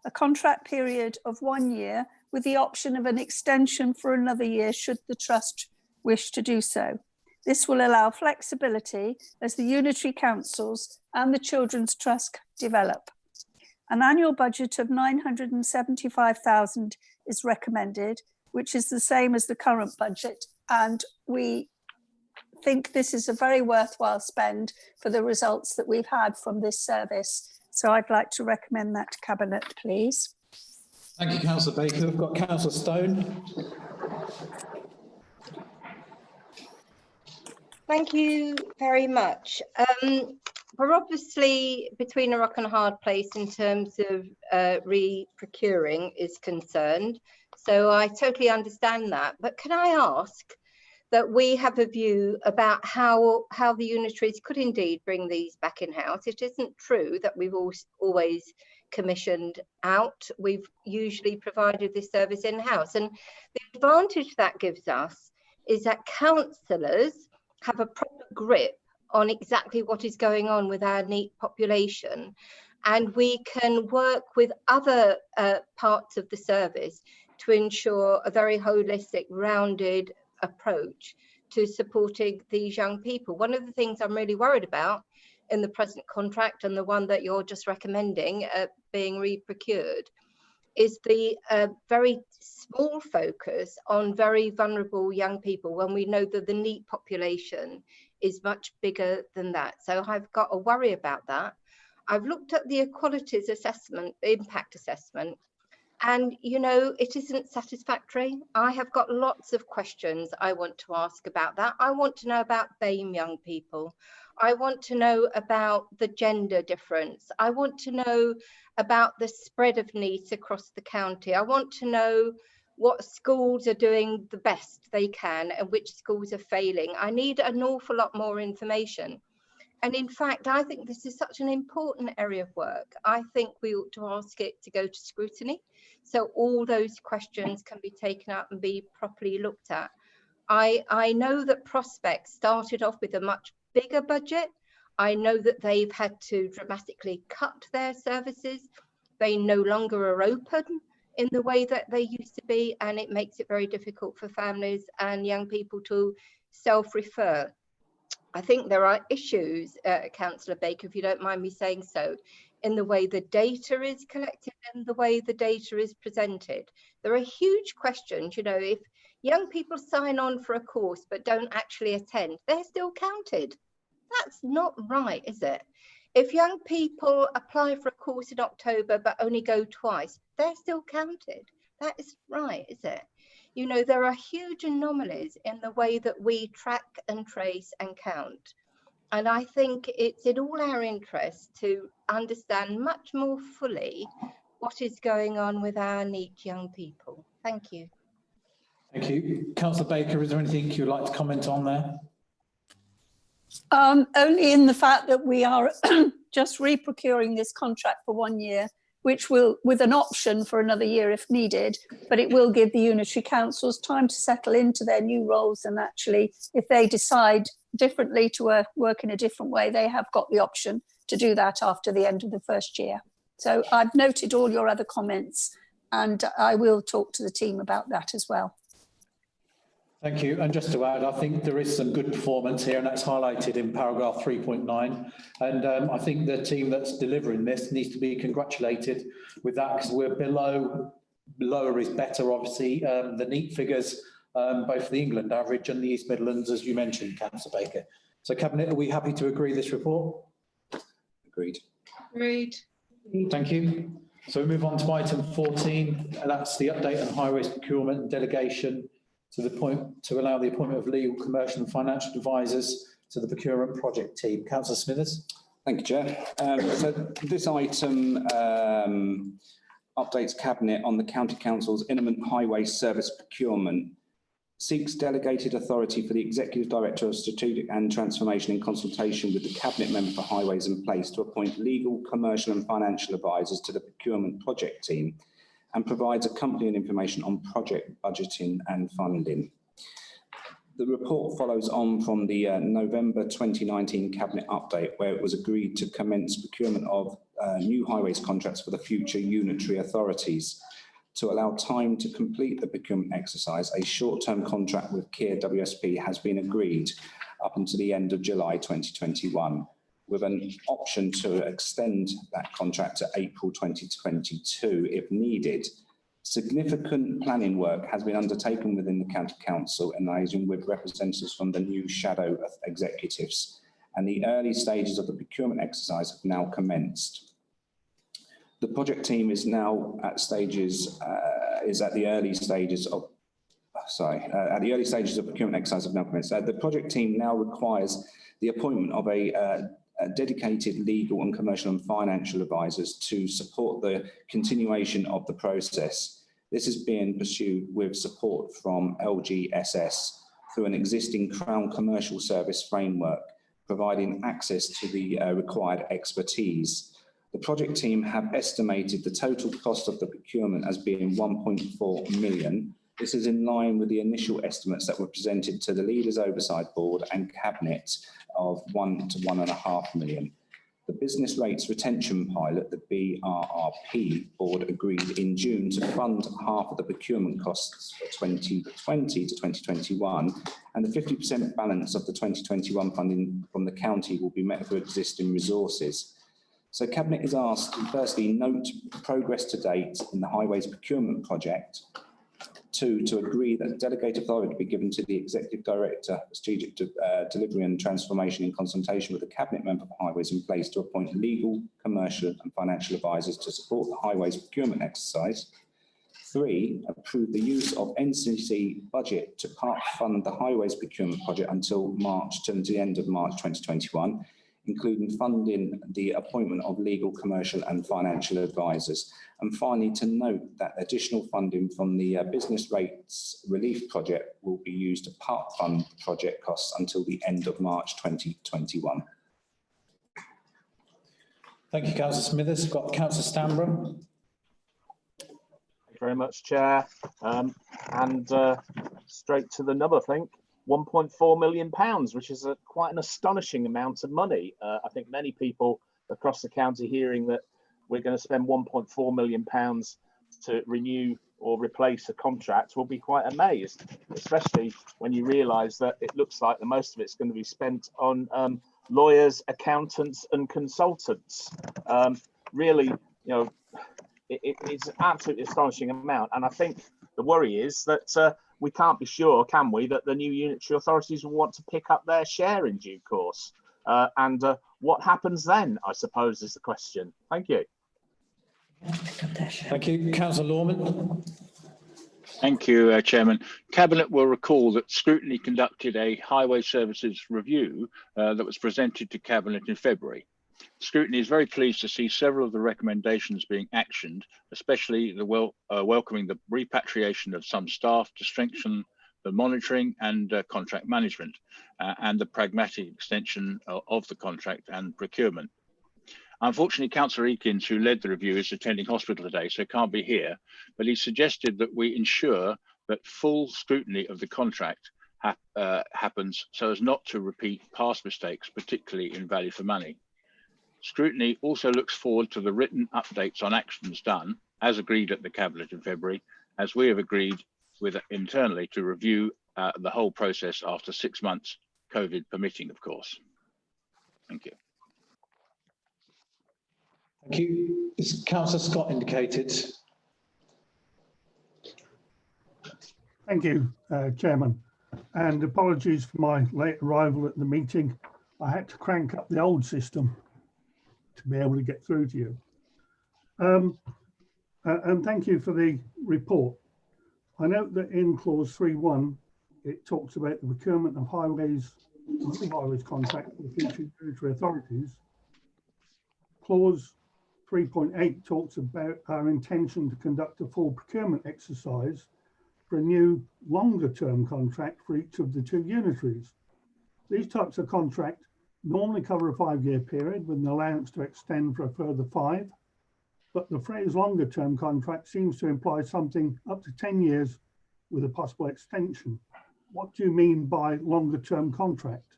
A contract period of 1 year with the option of an extension for another year should the Trust wish to do so. This will allow flexibility as the unitary councils and the Children's Trust develop. An annual budget of 975,000 is recommended, which is the same as the current budget, and we think this is a very worthwhile spend for the results that we've had from this service. So I'd like to recommend that to Cabinet, please. Thank you, Councillor Baker. We've got Councillor Stone. Thank you very much. We're obviously between a rock and a hard place in terms of re-procuring is concerned. So I totally understand that. But can I ask that we have a view about how the unitaries could indeed bring these back in-house? It isn't true that we've always commissioned out. We've usually provided this service in-house. And the advantage that gives us is that councillors have a proper grip on exactly what is going on with our NEET population. And we can work with other parts of the service to ensure a very holistic, rounded approach to supporting these young people. One of the things I'm really worried about in the present contract, and the one that you're just recommending being re-procured, is the very small focus on very vulnerable young people, when we know that the NEET population is much bigger than that. So I've got a worry about that. I've looked at the equalities assessment, impact assessment, and you know, it isn't satisfactory. I have got lots of questions I want to ask about that. I want to know about BAME young people. I want to know about the gender difference. I want to know about the spread of needs across the county. I want to know what schools are doing the best they can and which schools are failing. I need an awful lot more information. And in fact, I think this is such an important area of work. I think we ought to ask it to go to scrutiny, so all those questions can be taken up and be properly looked at. I know that Prospect started off with a much bigger budget. I know that they've had to dramatically cut their services. They no longer are open in the way that they used to be, and it makes it very difficult for families and young people to self-refer. I think there are issues, Councillor Baker, if you don't mind me saying so, in the way the data is collected and the way the data is presented. There are huge questions, you know, if young people sign on for a course but don't actually attend, they're still counted. That's not right, is it? If young people apply for a course in October but only go twice, they're still counted. That is right, is it? You know, there are huge anomalies in the way that we track and trace and count. And I think it's in all our interests to understand much more fully what is going on with our NEET young people. Thank you. Thank you. Councillor Baker, is there anything you'd like to comment on there? Only in the fact that we are just re-procuring this contract for 1 year, which will, with an option for another year if needed, but it will give the unitary councils time to settle into their new roles, and actually, if they decide differently to work in a different way, they have got the option to do that after the end of the first year. So I've noted all your other comments, and I will talk to the team about that as well. Thank you. And just to add, I think there is some good performance here, and that's highlighted in paragraph 3.9. And I think the team that's delivering this needs to be congratulated with that, because we're lower is better, obviously. The NEET figures, both the England average and the East Midlands, as you mentioned, Councillor Baker. So Cabinet, are we happy to agree this report? Agreed. Agreed. Thank you. So we move on to item 14, and that's the update on highways procurement and delegation to allow the appointment of legal, commercial and financial advisors to the procurement project team. Councillor Smithers. Thank you, Chair. So this item updates Cabinet on the County Council's imminent highway service procurement, seeks delegated authority for the Executive Director of Strategic and Transformation in consultation with the Cabinet Member for Highways in place to appoint legal, commercial and financial advisors to the procurement project team, and provides accompanying information on project budgeting and funding. The report follows on from the November 2019 Cabinet update, where it was agreed to commence procurement of new highways contracts for the future unitary authorities. To allow time to complete the procurement exercise, a short-term contract with Kier WSP has been agreed up until the end of July 2021, with an option to extend that contract to April 2022 if needed. Significant planning work has been undertaken within the County Council in liaison with representatives from the new shadow executives, and the early stages of the procurement exercise have now commenced. The project team is now at the early stages of procurement exercise have now commenced. The project team now requires the appointment of a dedicated legal and commercial and financial advisors to support the continuation of the process. This is being pursued with support from LGSS through an existing Crown Commercial Service framework, providing access to the required expertise. The project team have estimated the total cost of the procurement as being 1.4 million. This is in line with the initial estimates that were presented to the Leaders Oversight Board and Cabinet of 1 to 1.5 million. The Business Rates Retention Pilot, the BRRP Board, agreed in June to fund half of the procurement costs for 2020 to 2021, and the 50% balance of the 2021 funding from the county will be met through existing resources. So Cabinet is asked to firstly note progress to date in the highways procurement project. 2, to agree that delegated authority be given to the Executive Director for Strategic Delivery and Transformation in consultation with the Cabinet Member for Highways in place to appoint legal, commercial and financial advisors to support the highways procurement exercise. 3, approve the use of NCC budget to part fund the highways procurement project until the end of March 2021, including funding the appointment of legal, commercial and financial advisors. And finally, to note that additional funding from the Business Rates Relief Project will be used to part fund the project costs until the end of March 2021. Thank you, Councillor Smithers. We've got Councillor Stanborough. Thank you very much, Chair. Straight to the nub, I think. £1.4 million, which is quite an astonishing amount of money. I think many people across the county hearing that we're going to spend £1.4 million to renew or replace a contract will be quite amazed, especially when you realise that it looks like the most of it's going to be spent on lawyers, accountants and consultants. Really, it's an absolutely astonishing amount. And I think the worry is that we can't be sure, can we, that the new unitary authorities will want to pick up their share in due course. What happens then, I suppose, is the question. Thank you. Thank you. Councillor Lorman. Thank you, Chairman. Cabinet will recall that Scrutiny conducted a highway services review that was presented to Cabinet in February. Scrutiny is very pleased to see several of the recommendations being actioned, especially the welcoming the repatriation of some staff to strengthen the monitoring and contract management and the pragmatic extension of the contract and procurement. Unfortunately, Councillor Eakins, who led the review, is attending hospital today, so can't be here, but he suggested that we ensure that full scrutiny of the contract happens so as not to repeat past mistakes, particularly in value for money. Scrutiny also looks forward to the written updates on actions done, as agreed at the Cabinet in February, as we have agreed with internally to review the whole process after 6 months, COVID permitting, of course. Thank you. Thank you. Is Councillor Scott indicated? Thank you, Chairman. And apologies for my late arrival at the meeting. I had to crank up the old system to be able to get through to you. And thank you for the report. I note that in clause 3.1, it talks about the procurement of highways contract for the future unitary authorities. Clause 3.8 talks about our intention to conduct a full procurement exercise for a new longer term contract for each of the 2 unitaries. These types of contract normally cover a 5-year period with an allowance to extend for a further 5, but the phrase longer term contract seems to imply something up to 10 years with a possible extension. What do you mean by longer term contract?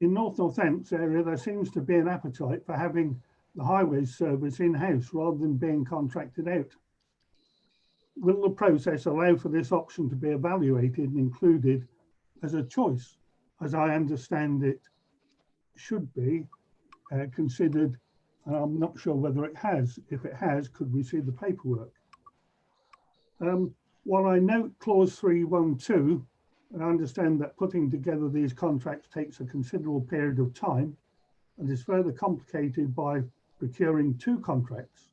In North Northants area, there seems to be an appetite for having the highways service in-house rather than being contracted out. Will the process allow for this option to be evaluated and included as a choice? As I understand it, should be considered, and I'm not sure whether it has. If it has, could we see the paperwork? While I note clause 3.1.2, and I understand that putting together these contracts takes a considerable period of time and is further complicated by procuring 2 contracts,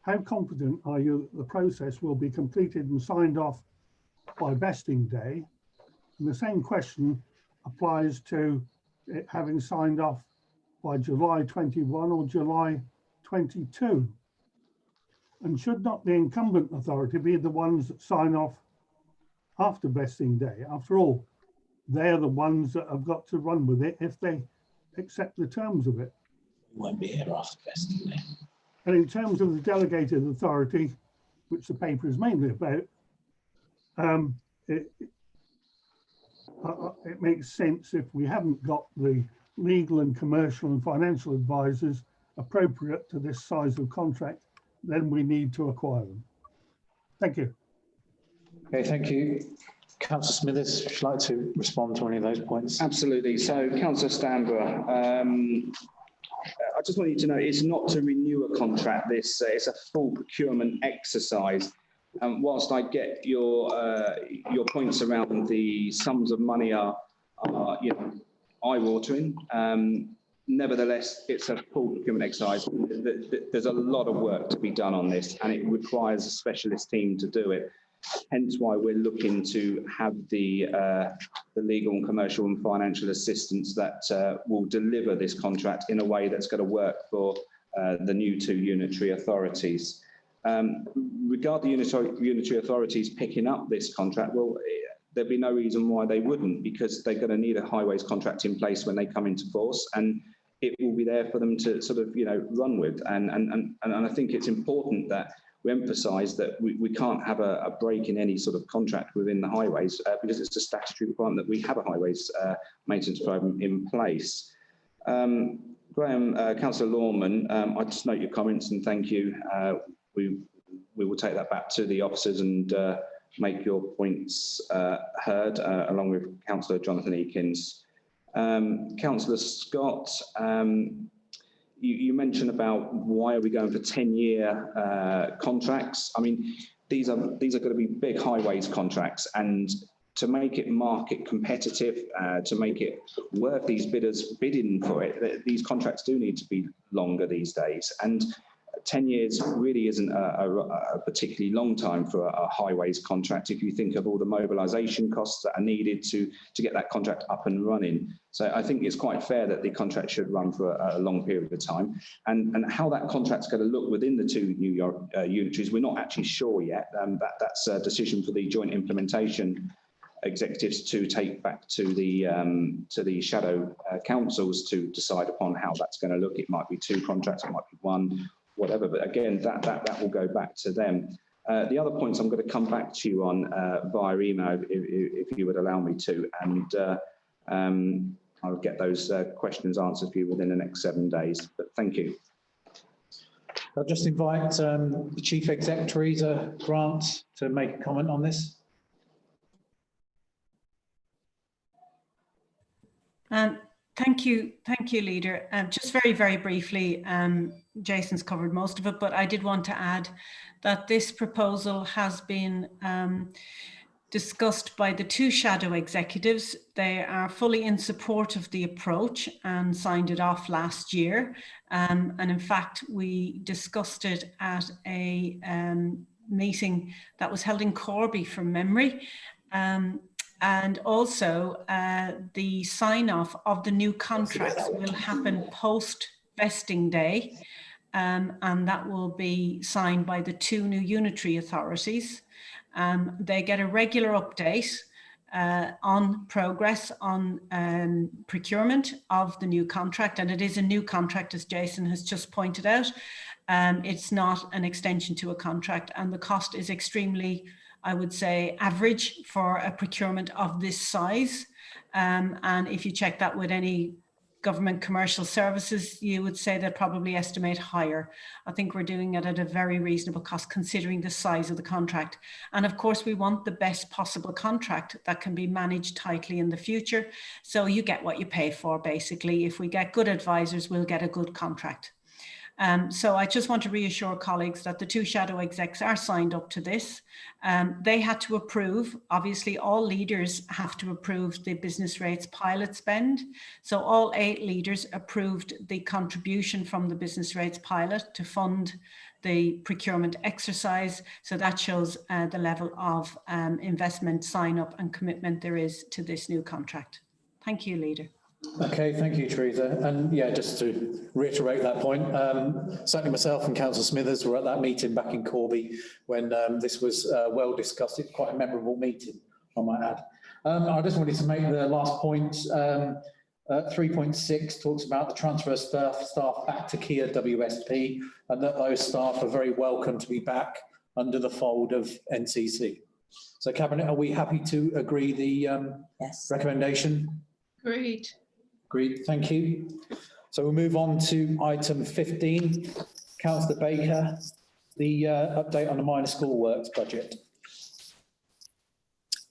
how confident are you that the process will be completed and signed off by vesting day? And the same question applies to it having signed off by July 21 or July 22. And should not the incumbent authority be the ones that sign off after vesting day? After all, they're the ones that have got to run with it if they accept the terms of it. Won't be here after vesting day. And in terms of the delegated authority, which the paper is mainly about, it makes sense if we haven't got the legal and commercial and financial advisors appropriate to this size of contract, then we need to acquire them. Thank you. Okay, thank you. Councillor Smithers, would you like to respond to any of those points? Absolutely. So, Councillor Stanborough, I just want you to know it's not to renew a contract. This it's a full procurement exercise. Whilst I get your points around the sums of money are eye-watering, nevertheless, it's a full procurement exercise. There's a lot of work to be done on this, and it requires a specialist team to do it. Hence why we're looking to have the legal and commercial and financial assistance that will deliver this contract in a way that's going to work for the new 2 unitary authorities. Regarding the unitary authorities picking up this contract, well, there'd be no reason why they wouldn't, because they're going to need a highways contract in place when they come into force, and it will be there for them to sort of run with. And I think it's important that we emphasise that we can't have a break in any sort of contract within the highways because it's a statutory requirement that we have a highways maintenance programme in place. Graham, Councillor Lorman, I just note your comments and thank you. We will take that back to the officers and make your points heard, along with Councillor Jonathan Eakins. Councillor Scott, you mentioned about why are we going for 10-year contracts. I mean, these are going to be big highways contracts, and to make it market competitive, to make it worth these bidders bidding for it, these contracts do need to be longer these days. And 10 years really isn't a particularly long time for a highways contract if you think of all the mobilisation costs that are needed to get that contract up and running. So I think it's quite fair that the contract should run for a long period of time. And how that contract's going to look within the 2 New York unitaries, we're not actually sure yet. That's a decision for the joint implementation executives to take back to the shadow councils to decide upon how that's going to look. It might be 2 contracts, it might be 1. Whatever, but again, that will go back to them. The other points I'm going to come back to you on via email, if you would allow me to, and I'll get those questions answered for you within the next 7 days. But thank you. I'll just invite the Chief Exec, Teresa Grant, to make a comment on this. Thank you, Leader. Just very, very briefly, Jason's covered most of it, but I did want to add that this proposal has been discussed by the 2 shadow executives. They are fully in support of the approach and signed it off last year. And in fact, we discussed it at a meeting that was held in Corby from memory. And also the sign-off of the new contracts will happen post vesting day, and that will be signed by the 2 new unitary authorities. They get a regular update on progress on procurement of the new contract, and it is a new contract, as Jason has just pointed out. It's not an extension to a contract, and the cost is extremely, I would say, average for a procurement of this size. And if you check that with any government commercial services, you would say they'd probably estimate higher. I think we're doing it at a very reasonable cost considering the size of the contract. And of course, we want the best possible contract that can be managed tightly in the future. So you get what you pay for, basically. If we get good advisors, we'll get a good contract. So I just want to reassure colleagues that the 2 shadow execs are signed up to this. They had to approve, obviously all leaders have to approve the business rates pilot spend. So all 8 leaders approved the contribution from the business rates pilot to fund the procurement exercise. So that shows the level of investment sign up and commitment there is to this new contract. Thank you, Leader. Okay, thank you, Teresa. And yeah, just to reiterate that point, certainly myself and Councillor Smithers were at that meeting back in Corby when this was well discussed. It's quite a memorable meeting, I might add. I just wanted to make the last point. 3.6 talks about the transfer staff back to Kia WSP, and that those staff are very welcome to be back under the fold of NCC. So Cabinet, are we happy to agree the recommendation? Agreed. Agreed, thank you. So we'll move on to item 15. Councillor Baker, the update on the minor school works budget.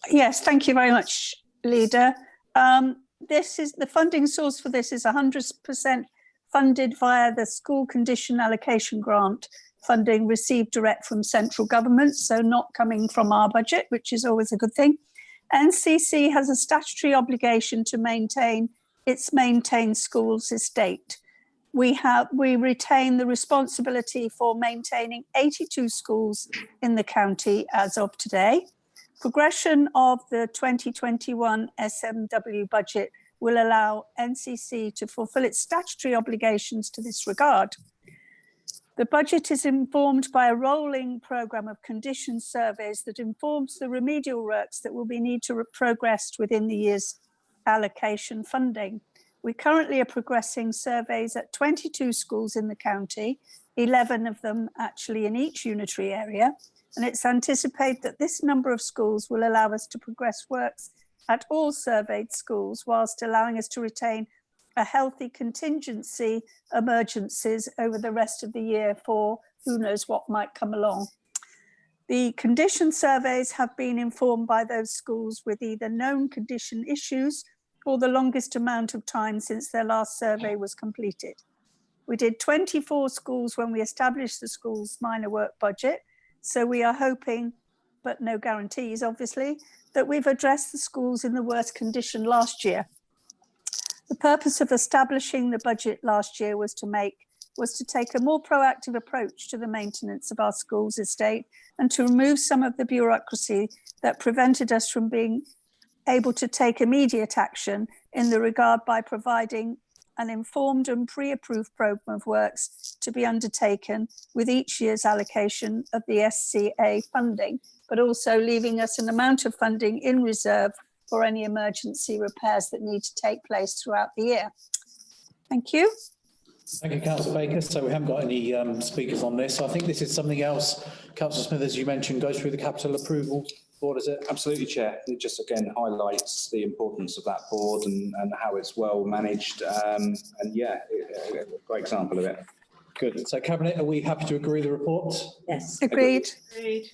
Yes, thank you very much, Leader. This is the funding source for this is 100% funded via the school condition allocation grant funding received direct from central government, so not coming from our budget, which is always a good thing. NCC has a statutory obligation to maintain its maintained schools estate. We retain the responsibility for maintaining 82 schools in the county as of today. Progression of the 2021 SMW budget will allow NCC to fulfil its statutory obligations to this regard. The budget is informed by a rolling programme of condition surveys that informs the remedial works that will be need to progressed within the year's allocation funding. We currently are progressing surveys at 22 schools in the county, 11 of them actually in each unitary area, and it's anticipated that this number of schools will allow us to progress works at all surveyed schools whilst allowing us to retain a healthy contingency emergencies over the rest of the year for who knows what might come along. The condition surveys have been informed by those schools with either known condition issues or the longest amount of time since their last survey was completed. We did 24 schools when we established the school's minor work budget, so we are hoping, but no guarantees obviously, that we've addressed the schools in the worst condition last year. The purpose of establishing the budget last year was to take a more proactive approach to the maintenance of our schools estate and to remove some of the bureaucracy that prevented us from being able to take immediate action in the regard by providing an informed and pre-approved programme of works to be undertaken with each year's allocation of the SCA funding, but also leaving us an amount of funding in reserve for any emergency repairs that need to take place throughout the year. Thank you. Thank you, Councillor Baker. So we haven't got any speakers on this. I think this is something else, Councillor Smith, as you mentioned, goes through the capital approval board, is it? Absolutely, Chair. It just again highlights the importance of that board and how it's well managed. And yeah, a great example of it. Good. So Cabinet, are we happy to agree the report? Yes. Agreed. Agreed.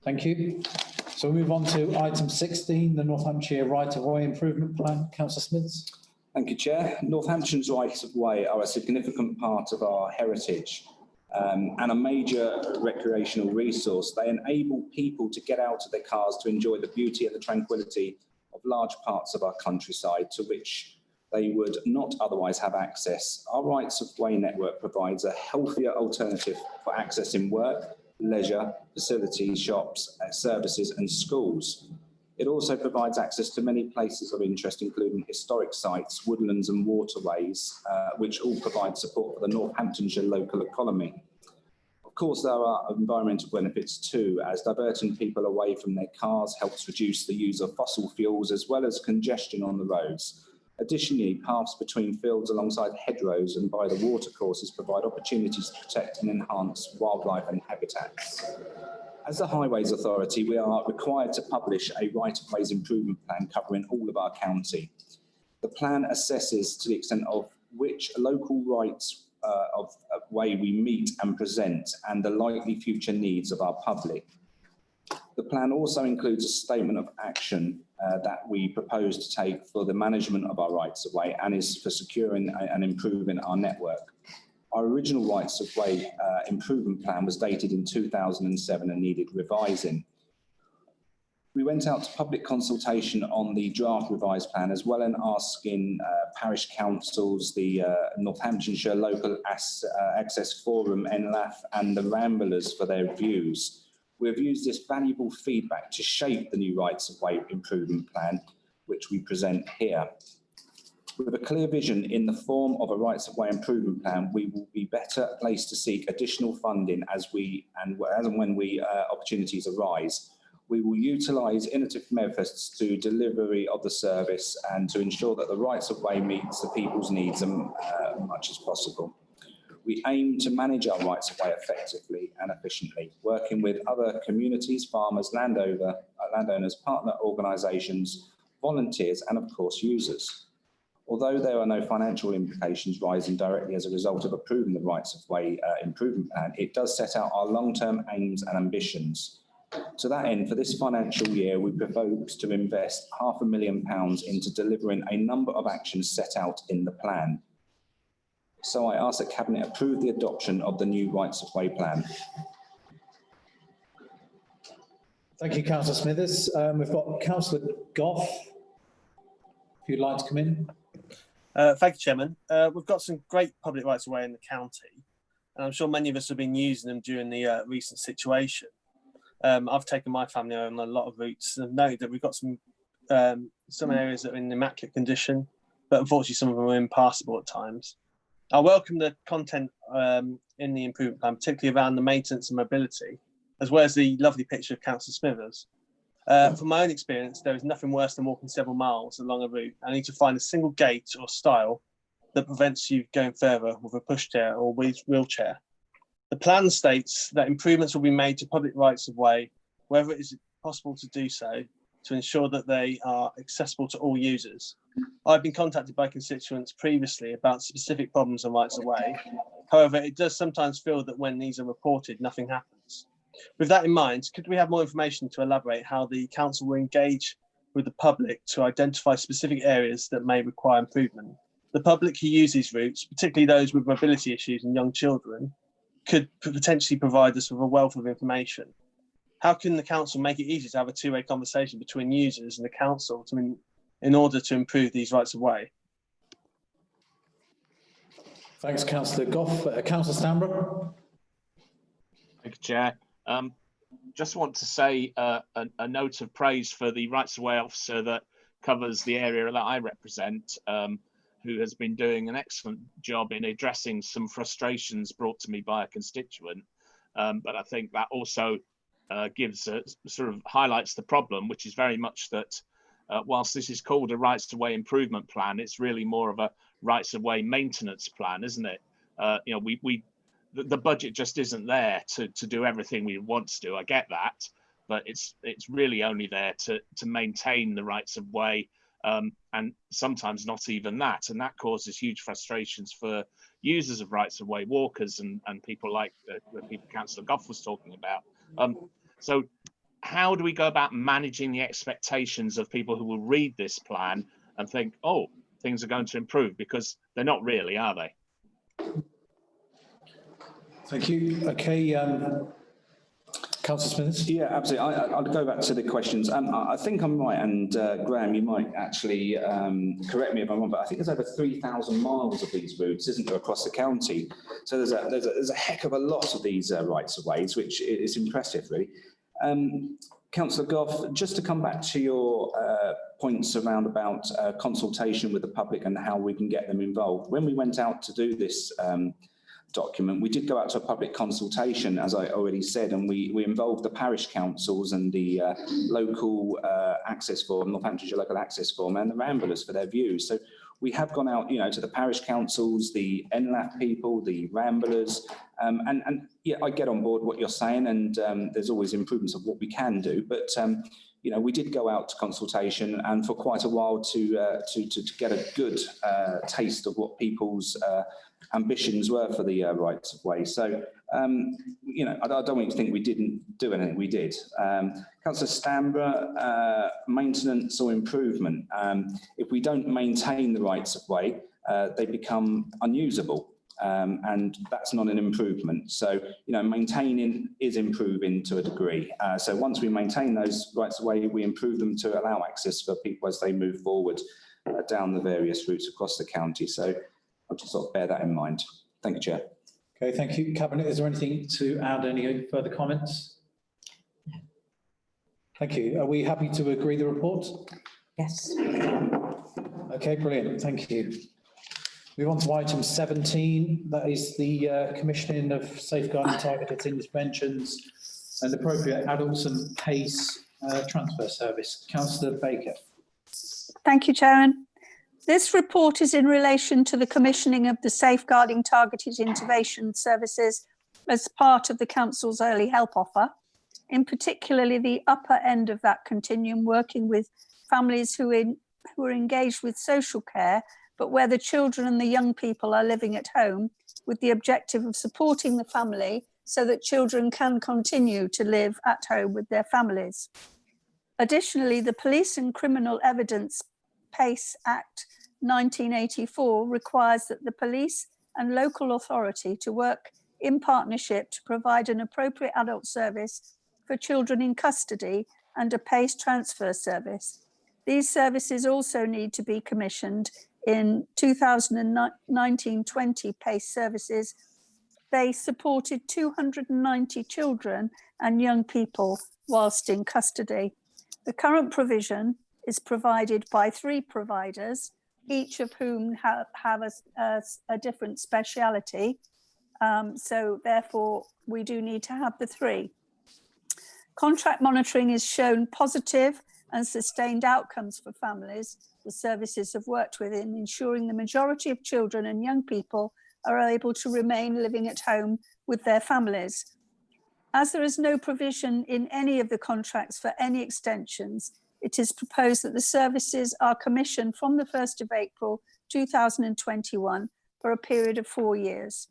Thank you. So we move on to item 16, the North Hampshire Right-of-Way Improvement Plan. Councillor Smiths. Thank you, Chair. Northampton's rights-of-way are a significant part of our heritage and a major recreational resource. They enable people to get out of their cars to enjoy the beauty and the tranquility of large parts of our countryside to which they would not otherwise have access. Our rights-of-way network provides a healthier alternative for accessing work, leisure, facilities, shops, services and schools. It also provides access to many places of interest, including historic sites, woodlands and waterways, which all provide support for the Northamptonshire local economy. Of course, there are environmental benefits too, as diverting people away from their cars helps reduce the use of fossil fuels as well as congestion on the roads. Additionally, paths between fields alongside hedgerows and by the watercourses provide opportunities to protect and enhance wildlife and habitats. As the Highways Authority, we are required to publish a right-of-ways improvement plan covering all of our county. The plan assesses to the extent of which local rights of way we meet and present and the likely future needs of our public. The plan also includes a statement of action that we propose to take for the management of our rights of way and is for securing and improving our network. Our original rights of way improvement plan was dated in 2007 and needed revising. We went out to public consultation on the draft revised plan, as well as asking parish councils, the Northamptonshire Local Access Forum, NLAF, and the Ramblers for their views. We have used this valuable feedback to shape the new rights of way improvement plan, which we present here. With a clear vision in the form of a rights of way improvement plan, we will be better placed to seek additional funding as and when opportunities arise. We will utilise innovative methods to delivery of the service and to ensure that the rights of way meets the people's needs as much as possible. We aim to manage our rights of way effectively and efficiently, working with other communities, farmers, landowners, partner organisations, volunteers, and of course users. Although there are no financial implications rising directly as a result of approving the rights of way improvement plan, it does set out our long-term aims and ambitions. To that end, for this financial year, we propose to invest £500,000 into delivering a number of actions set out in the plan. So I ask that Cabinet approve the adoption of the new rights of way plan. Thank you, Councillor Smithers. We've got Councillor Goff, if you'd like to come in. Thank you, Chairman. We've got some great public rights of way in the county, and I'm sure many of us have been using them during the recent situation. I've taken my family on a lot of routes and noted that we've got some areas that are in immaculate condition, but unfortunately some of them are impassable at times. I welcome the content in the improvement plan, particularly around the maintenance and mobility, as well as the lovely picture of Councillor Smithers. From my own experience, there is nothing worse than walking several miles along a route. I need to find a single gate or stile that prevents you going further with a pushchair or wheelchair. The plan states that improvements will be made to public rights of way, wherever it is possible to do so, to ensure that they are accessible to all users. I've been contacted by constituents previously about specific problems on rights of way. However, it does sometimes feel that when these are reported, nothing happens. With that in mind, could we have more information to elaborate how the council will engage with the public to identify specific areas that may require improvement? The public who use these routes, particularly those with mobility issues and young children, could potentially provide us with a wealth of information. How can the council make it easy to have a two-way conversation between users and the council in order to improve these rights of way? Thanks, Councillor Goff. Councillor Stanbrook. Thank you, Chair. Just want to say a note of praise for the rights of way officer that covers the area that I represent, who has been doing an excellent job in addressing some frustrations brought to me by a constituent. But I think that also sort of highlights the problem, which is very much that whilst this is called a rights of way improvement plan, it's really more of a rights of way maintenance plan, isn't it? You know, the budget just isn't there to do everything we want to do. I get that, but it's really only there to maintain the rights of way, and sometimes not even that, and that causes huge frustrations for users of rights of way, walkers and people like the people Councillor Goff was talking about. So how do we go about managing the expectations of people who will read this plan and think, oh, things are going to improve? Because they're not really, are they? Thank you. Okay, Councillor Smithers. Yeah, absolutely. I'll go back to the questions. I think I'm right, and Graham, you might actually correct me if I'm wrong, but I think there's over 3,000 miles of these routes, isn't there, across the county? So there's a heck of a lot of these rights of ways, which is impressive, really. Councillor Gough, just to come back to your points around about consultation with the public and how we can get them involved. When we went out to do this document, we did go out to a public consultation, as I already said, and we involved the parish councils and the local access forum, Northamptonshire Local Access Forum, and the Ramblers for their views. So we have gone out, you know, to the parish councils, the NLAF people, the Ramblers, and yeah, I get on board what you're saying, and there's always improvements of what we can do, but you know, we did go out to consultation and for quite a while to get a good taste of what people's ambitions were for the rights of way. So, you know, I don't want you to think we didn't do anything, we did. Councillor Stambra, maintenance or improvement. If we don't maintain the rights of way, they become unusable. And that's not an improvement. So, you know, maintaining is improving to a degree. So once we maintain those rights of way, we improve them to allow access for people as they move forward down the various routes across the county. So I'll just sort of bear that in mind. Thank you, Chair. Okay, thank you. Cabinet, is there anything to add, any further comments? Thank you. Are we happy to agree the report? Yes. Okay, brilliant. Thank you. Move on to item 17. That is the commissioning of safeguarding targeted interventions and appropriate adults and PACE transfer service. Councillor Baker. Thank you, Chairman. This report is in relation to the commissioning of the safeguarding targeted intervention services as part of the council's early help offer, in particularly the upper end of that continuum, working with families who are engaged with social care, but where the children and the young people are living at home, with the objective of supporting the family so that children can continue to live at home with their families. Additionally, the Police and Criminal Evidence PACE Act 1984 requires that the police and local authority to work in partnership to provide an appropriate adult service for children in custody and a PACE transfer service. These services also need to be commissioned in 2019-20 PACE services. They supported 290 children and young people whilst in custody. The current provision is provided by 3 providers, each of whom have a different speciality. So therefore, we do need to have the 3. Contract monitoring has shown positive and sustained outcomes for families the services have worked with in ensuring the majority of children and young people are able to remain living at home with their families. As there is no provision in any of the contracts for any extensions, it is proposed that the services are commissioned from the 1st of April 2021 for a period of 4 years.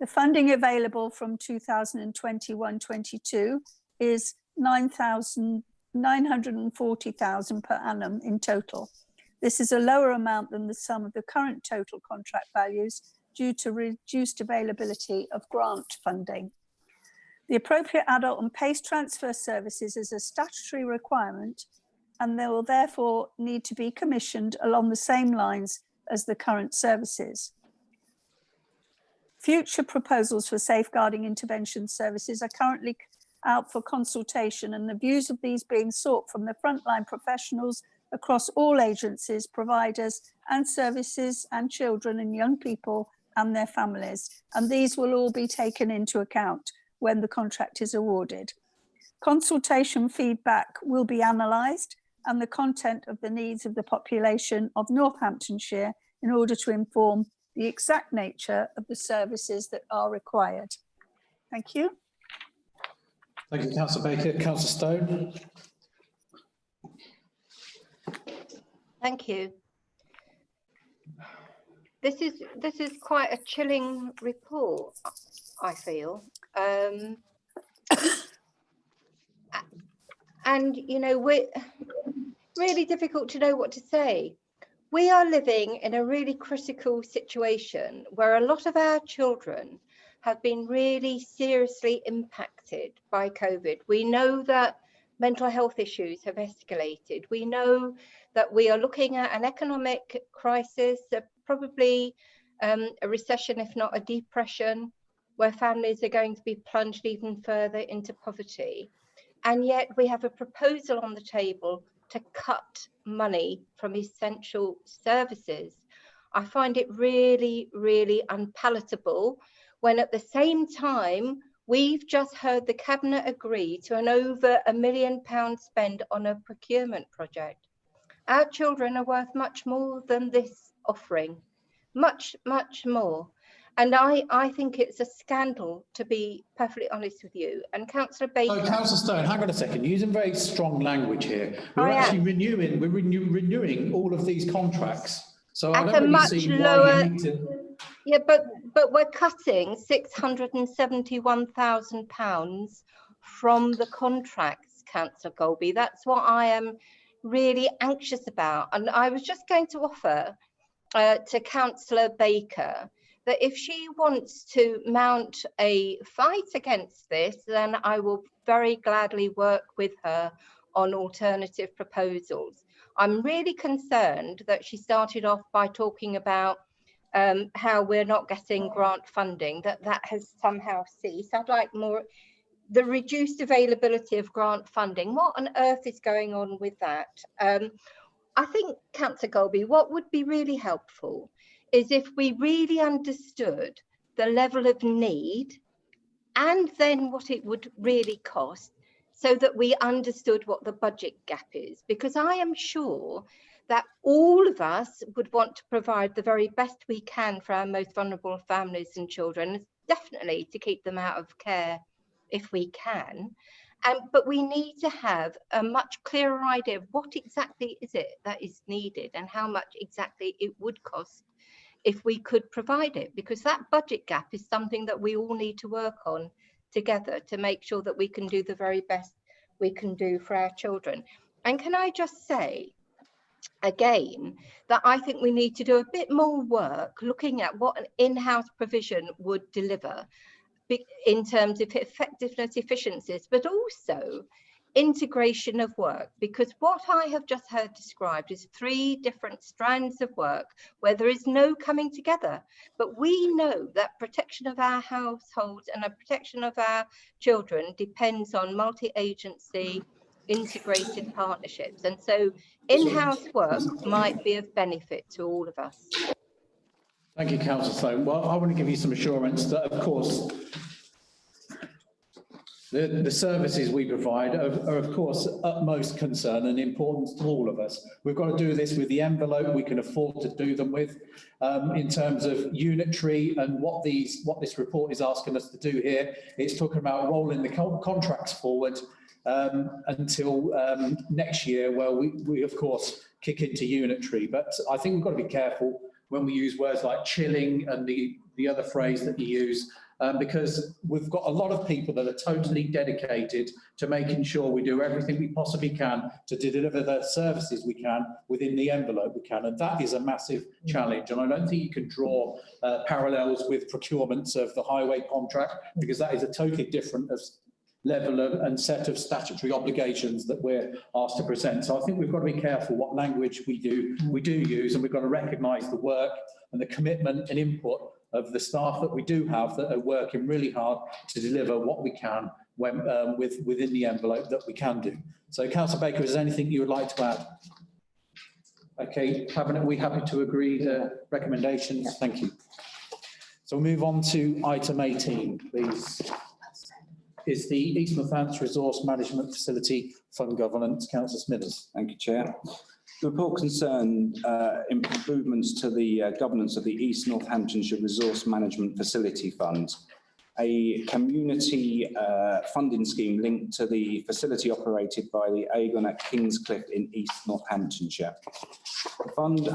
The funding available from 2021-22 is £940,000 per annum in total. This is a lower amount than the sum of the current total contract values due to reduced availability of grant funding. The appropriate adult and PACE transfer services is a statutory requirement, and they will therefore need to be commissioned along the same lines as the current services. Future proposals for safeguarding intervention services are currently out for consultation, and the views of these being sought from the frontline professionals across all agencies, providers and services, and children and young people and their families. And these will all be taken into account when the contract is awarded. Consultation feedback will be analysed and the content of the needs of the population of Northamptonshire in order to inform the exact nature of the services that are required. Thank you. Thank you, Councillor Baker. Councillor Stone. Thank you. This is quite a chilling report, I feel. And, you know, we're really difficult to know what to say. We are living in a really critical situation where a lot of our children have been really seriously impacted by COVID. We know that mental health issues have escalated. We know that we are looking at an economic crisis, probably a recession, if not a depression, where families are going to be plunged even further into poverty. And yet we have a proposal on the table to cut money from essential services. I find it really, really unpalatable when at the same time, we've just heard the Cabinet agree to an over £1 million spend on a procurement project. Our children are worth much more than this offering, much, much more. And I think it's a scandal, to be perfectly honest with you. And Councillor Baker. Oh, Councillor Stone, hang on a second. You're using very strong language here. We're actually renewing all of these contracts. So I don't really see why you need to. Yeah, but we're cutting £671,000 from the contracts, Councillor Golby. That's what I am really anxious about. And I was just going to offer to Councillor Baker that if she wants to mount a fight against this, then I will very gladly work with her on alternative proposals. I'm really concerned that she started off by talking about how we're not getting grant funding, that has somehow ceased. I'd like more, the reduced availability of grant funding. What on earth is going on with that? I think, Councillor Golby, what would be really helpful is if we really understood the level of need and then what it would really cost, so that we understood what the budget gap is, because I am sure that all of us would want to provide the very best we can for our most vulnerable families and children, definitely to keep them out of care if we can. But we need to have a much clearer idea of what exactly is it that is needed and how much exactly it would cost if we could provide it, because that budget gap is something that we all need to work on together to make sure that we can do the very best we can do for our children. And can I just say again that I think we need to do a bit more work looking at what an in-house provision would deliver in terms of effectiveness, efficiencies, but also integration of work, because what I have just heard described is 3 different strands of work where there is no coming together. But we know that protection of our households and the protection of our children depends on multi-agency integrated partnerships, and so in-house work might be of benefit to all of us. Thank you, Councillor Stone. Well, I want to give you some assurance that, of course, the services we provide are, of course, utmost concern and importance to all of us. We've got to do this with the envelope we can afford to do them with, in terms of unitary and what this report is asking us to do here. It's talking about rolling the contracts forward until next year, where we of course kick into unitary. But I think we've got to be careful when we use words like chilling and the other phrase that you use, because we've got a lot of people that are totally dedicated to making sure we do everything we possibly can to deliver the services we can within the envelope we can. And that is a massive challenge. And I don't think you can draw parallels with procurements of the highway contract, because that is a totally different level of and set of statutory obligations that we're asked to present. So I think we've got to be careful what language we do use, and we've got to recognise the work and the commitment and input of the staff that we do have that are working really hard to deliver what we can when within the envelope that we can do. So, Councillor Baker, is there anything you would like to add? Okay, Cabinet, are we happy to agree the recommendations? Yeah. Thank you. So we'll move on to item 18, please. Is the East Northampton Resource Management Facility Fund Governance. Councillor Smithers. Thank you, Chair. The report concerned improvements to the governance of the East Northamptonshire Resource Management Facility Fund, a community funding scheme linked to the facility operated by the Aegon at Kingscliff in East Northamptonshire. The fund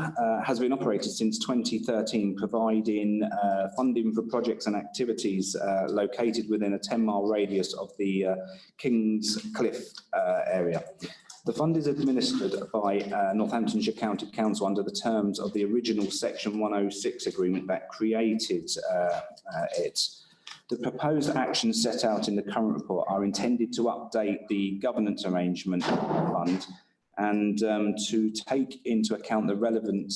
has been operated since 2013, providing funding for projects and activities located within a 10-mile radius of the Kingscliff area. The fund is administered by Northamptonshire County Council under the terms of the original Section 106 agreement that created it. The proposed actions set out in the current report are intended to update the governance arrangement of the fund and to take into account the relevant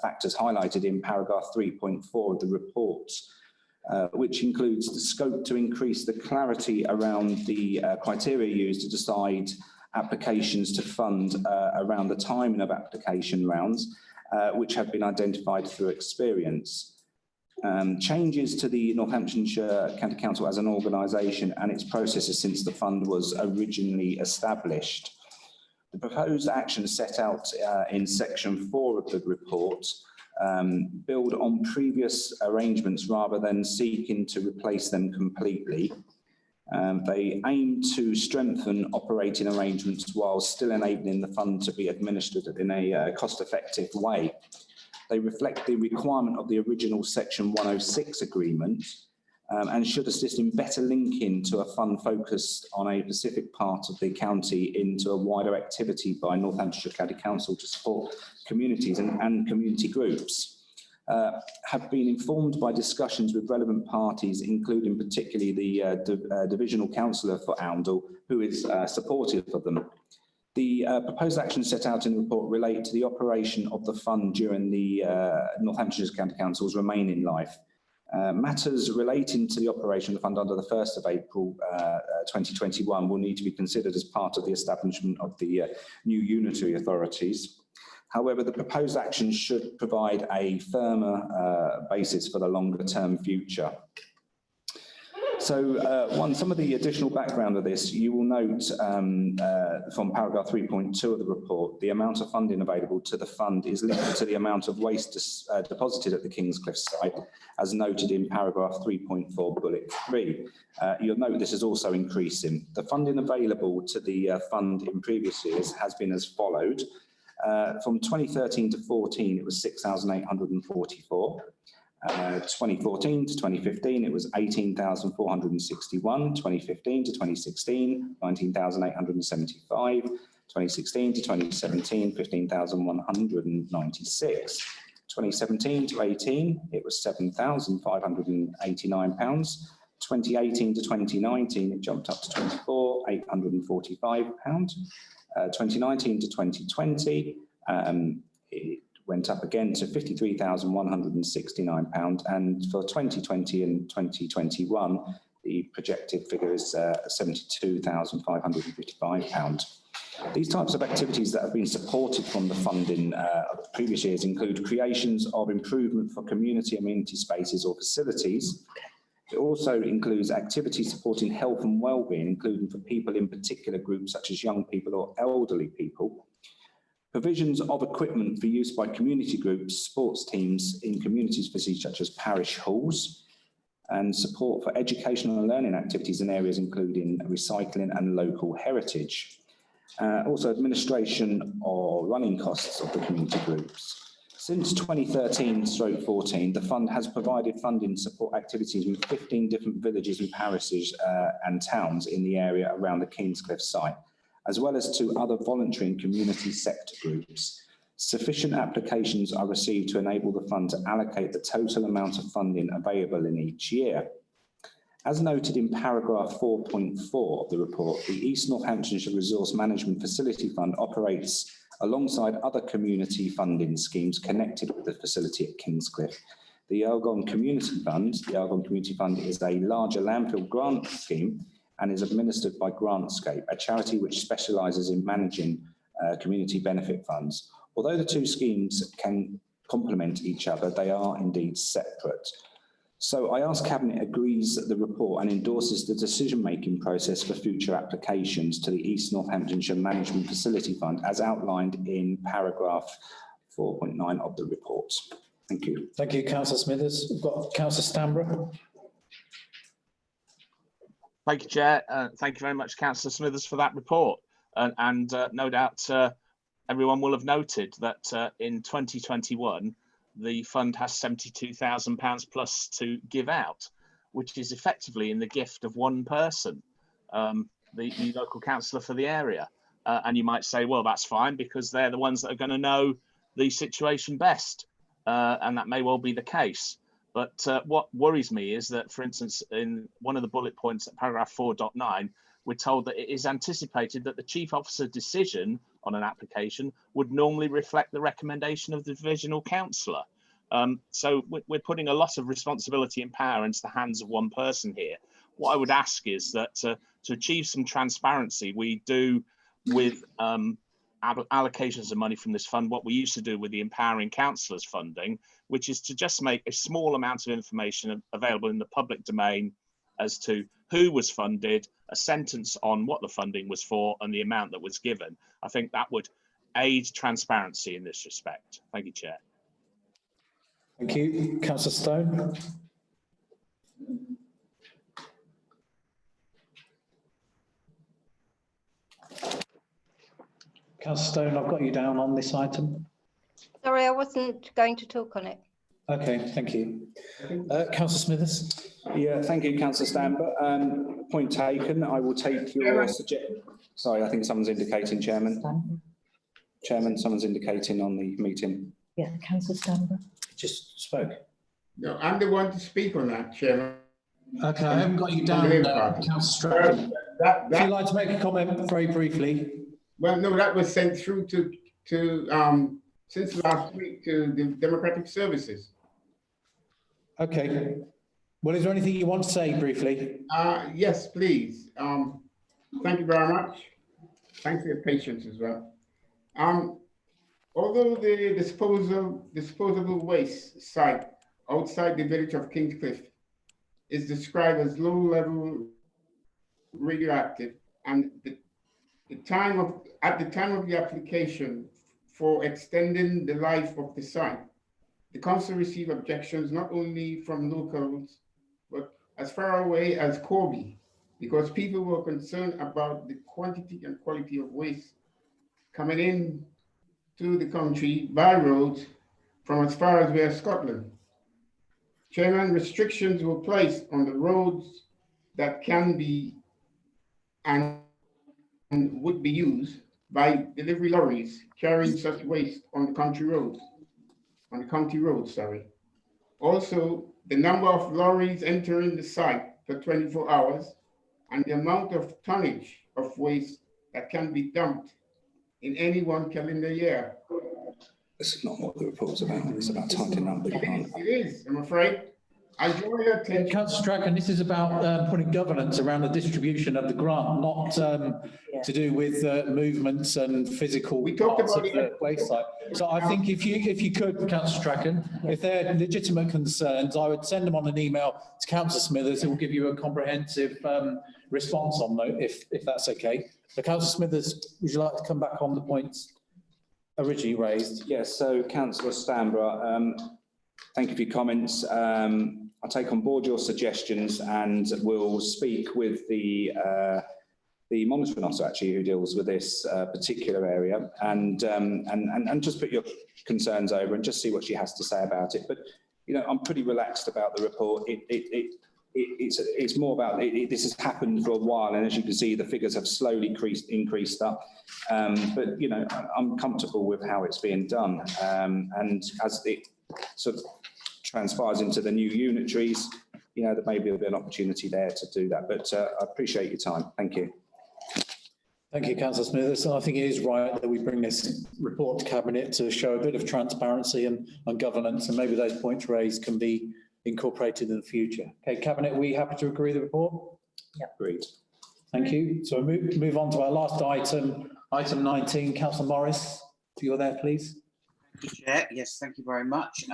factors highlighted in paragraph 3.4 of the report. which includes the scope to increase the clarity around the criteria used to decide applications to fund around the timing of application rounds, which have been identified through experience. Changes to the Northamptonshire County Council as an organisation and its processes since the fund was originally established. The proposed actions set out in section 4 of the report build on previous arrangements rather than seeking to replace them completely. They aim to strengthen operating arrangements while still enabling the fund to be administered in a cost-effective way. They reflect the requirement of the original Section 106 agreement and should assist in better linking to a fund focused on a specific part of the county into a wider activity by Northamptonshire County Council to support communities and community groups. Have been informed by discussions with relevant parties, including particularly the Divisional Councillor for Oundle, who is supportive of them. The proposed actions set out in the report relate to the operation of the fund during the Northamptonshire County Council's remaining life. Matters relating to the operation of the fund under the 1st of April 2021 will need to be considered as part of the establishment of the new unitary authorities. However, the proposed actions should provide a firmer basis for the longer term future. So some of the additional background of this, you will note from paragraph 3.2 of the report, the amount of funding available to the fund is linked to the amount of waste deposited at the Kingscliff site, as noted in paragraph 3.4 bullet 3. You'll note this is also increasing. The funding available to the fund in previous years has been as followed. From 2013 to 14, it was 6,844. 2014 to 2015, it was 18,461. 2015 to 2016, 19,875. 2016 to 2017, 15,196. 2017 to 18, it was £7,589. 2018 to 2019, it jumped up to £24,845. 2019 to 2020, it went up again to £53,169, and for 2020 and 2021, the projected figure is £72,555. These types of activities that have been supported from the funding of previous years include creations of improvement for community amenity spaces or facilities. It also includes activities supporting health and well-being, including for people in particular groups such as young people or elderly people. Provisions of equipment for use by community groups, sports teams in communities facilities such as parish halls, and support for educational and learning activities in areas including recycling and local heritage. Also administration or running costs of the community groups. Since 2013/14, the fund has provided funding support activities in 15 different villages and parishes and towns in the area around the Kingscliff site, as well as to other voluntary and community sector groups. Sufficient applications are received to enable the fund to allocate the total amount of funding available in each year. As noted in paragraph 4.4 of the report, the East Northamptonshire Resource Management Facility Fund operates alongside other community funding schemes connected with the facility at Kingscliff. The Elgon Community Fund, is a larger landfill grant scheme and is administered by Grantscape, a charity which specialises in managing community benefit funds. Although the two schemes can complement each other, they are indeed separate. So I ask Cabinet agrees the report and endorses the decision-making process for future applications to the East Northamptonshire Management Facility Fund as outlined in paragraph 4.9 of the report. Thank you. Thank you, Councillor Smithers. We've got Councillor Stanborough. Thank you, Chair. Thank you very much, Councillor Smithers, for that report. And no doubt everyone will have noted that in 2021, the fund has £72,000 plus to give out, which is effectively in the gift of one person, the local councillor for the area. And you might say, well, that's fine because they're the ones that are going to know the situation best. And that may well be the case. But what worries me is that, for instance, in one of the bullet points at paragraph 4.9, we're told that it is anticipated that the chief officer decision on an application would normally reflect the recommendation of the divisional councillor. So we're putting a lot of responsibility and power into the hands of one person here. What I would ask is that to achieve some transparency, we do with allocations of money from this fund what we used to do with the Empowering Councillors funding, which is to just make a small amount of information available in the public domain as to who was funded, a sentence on what the funding was for, and the amount that was given. I think that would aid transparency in this respect. Thank you, Chair. Thank you. Councillor Stone. Councillor Stone, I've got you down on this item. Sorry, I wasn't going to talk on it. Okay, thank you. Councillor Smithers. Yeah, thank you, Councillor Stamber. Point taken. I will take your suggestion. Sorry, I think someone's indicating, Chairman. Chairman, someone's indicating on the meeting. Yeah, Councillor Stamber. Just spoke. No, I'm the one to speak on that, Chairman. Okay, I haven't got you down, Councillor Stratton. Would you like to make a comment very briefly? Well, no, that was sent through to since last week to the Democratic Services. Okay. Well, is there anything you want to say briefly? Yes, please. Thank you very much. Thanks for your patience as well. Although the disposable waste site outside the village of Kingscliff is described as low-level radioactive, and at the time of the application for extending the life of the site, the council received objections not only from locals, but as far away as Corby, because people were concerned about the quantity and quality of waste coming in to the country by road from as far as West Scotland. Chairman, restrictions were placed on the roads that can be and would be used by delivery lorries carrying such waste on the county roads. Also, the number of lorries entering the site for 24 hours and the amount of tonnage of waste that can be dumped in any one calendar year. This is not what the report's about. It's about tightening up the grant. It is, I'm afraid. I draw your attention. Councillor Strachan, this is about putting governance around the distribution of the grant, not to do with movements and physical parts of the waste site. So I think if you could, Councillor Strachan, if they're legitimate concerns, I would send them on an email to Councillor Smithers, who will give you a comprehensive response on that, if that's okay. So Councillor Smithers, would you like to come back on the points originally raised? Yes, so Councillor Stamborough, thank you for your comments. I'll take on board your suggestions and we'll speak with the monitoring officer actually who deals with this particular area and just put your concerns over and just see what she has to say about it. But you know, I'm pretty relaxed about the report. It's more about this has happened for a while, and as you can see, the figures have slowly increased up. But you know, I'm comfortable with how it's being done, and as it sort of transpires into the new unitaries, you know, there may be an opportunity there to do that. But I appreciate your time. Thank you. Thank you, Councillor Smithers. I think it is right that we bring this report to Cabinet to show a bit of transparency and governance, and maybe those points raised can be incorporated in the future. Okay, Cabinet, are we happy to agree the report? Yeah. Agreed. Thank you. So we move on to our last item, item 19. Councillor Morris, if you're there, please. Thank you, Chair. Yes, thank you very much.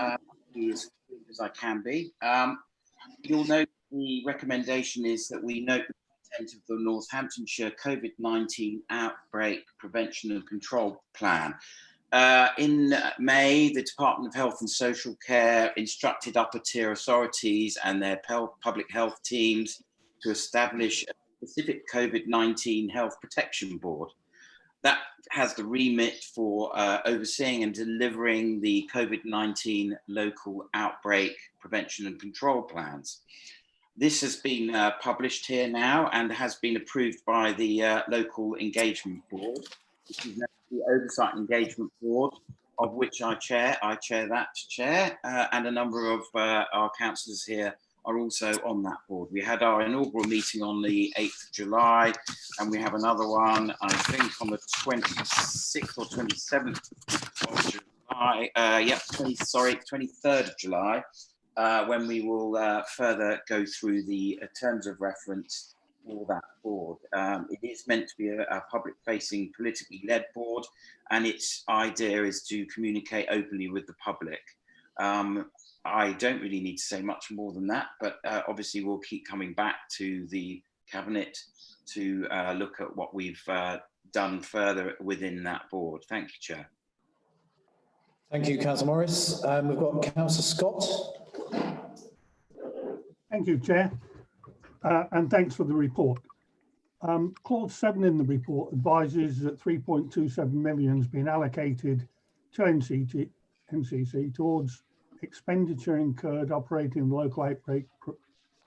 Be as quick as I can be. You'll note the recommendation is that we note the content of the Northamptonshire COVID-19 Outbreak Prevention and Control Plan. In May, the Department of Health and Social Care instructed upper tier authorities and their public health teams to establish a specific COVID-19 health protection board. That has the remit for overseeing and delivering the COVID-19 local outbreak prevention and control plans. This has been published here now and has been approved by the local engagement board, which is the Oversight Engagement Board, of which I chair that chair, and a number of our councillors here are also on that board. We had our inaugural meeting on the 8th of July, and we have another one, I think, on the 26th or 27th of July, 23rd of July, when we will further go through the terms of reference for that board. It is meant to be a public-facing, politically led board, and its idea is to communicate openly with the public. I don't really need to say much more than that, but obviously we'll keep coming back to the Cabinet to look at what we've done further within that board. Thank you, Chair. Thank you, Councillor Morris. We've got Councillor Scott. Thank you, Chair, and thanks for the report. Clause 7 in the report advises that 3.27 million has been allocated to NCC towards expenditure incurred operating the local outbreak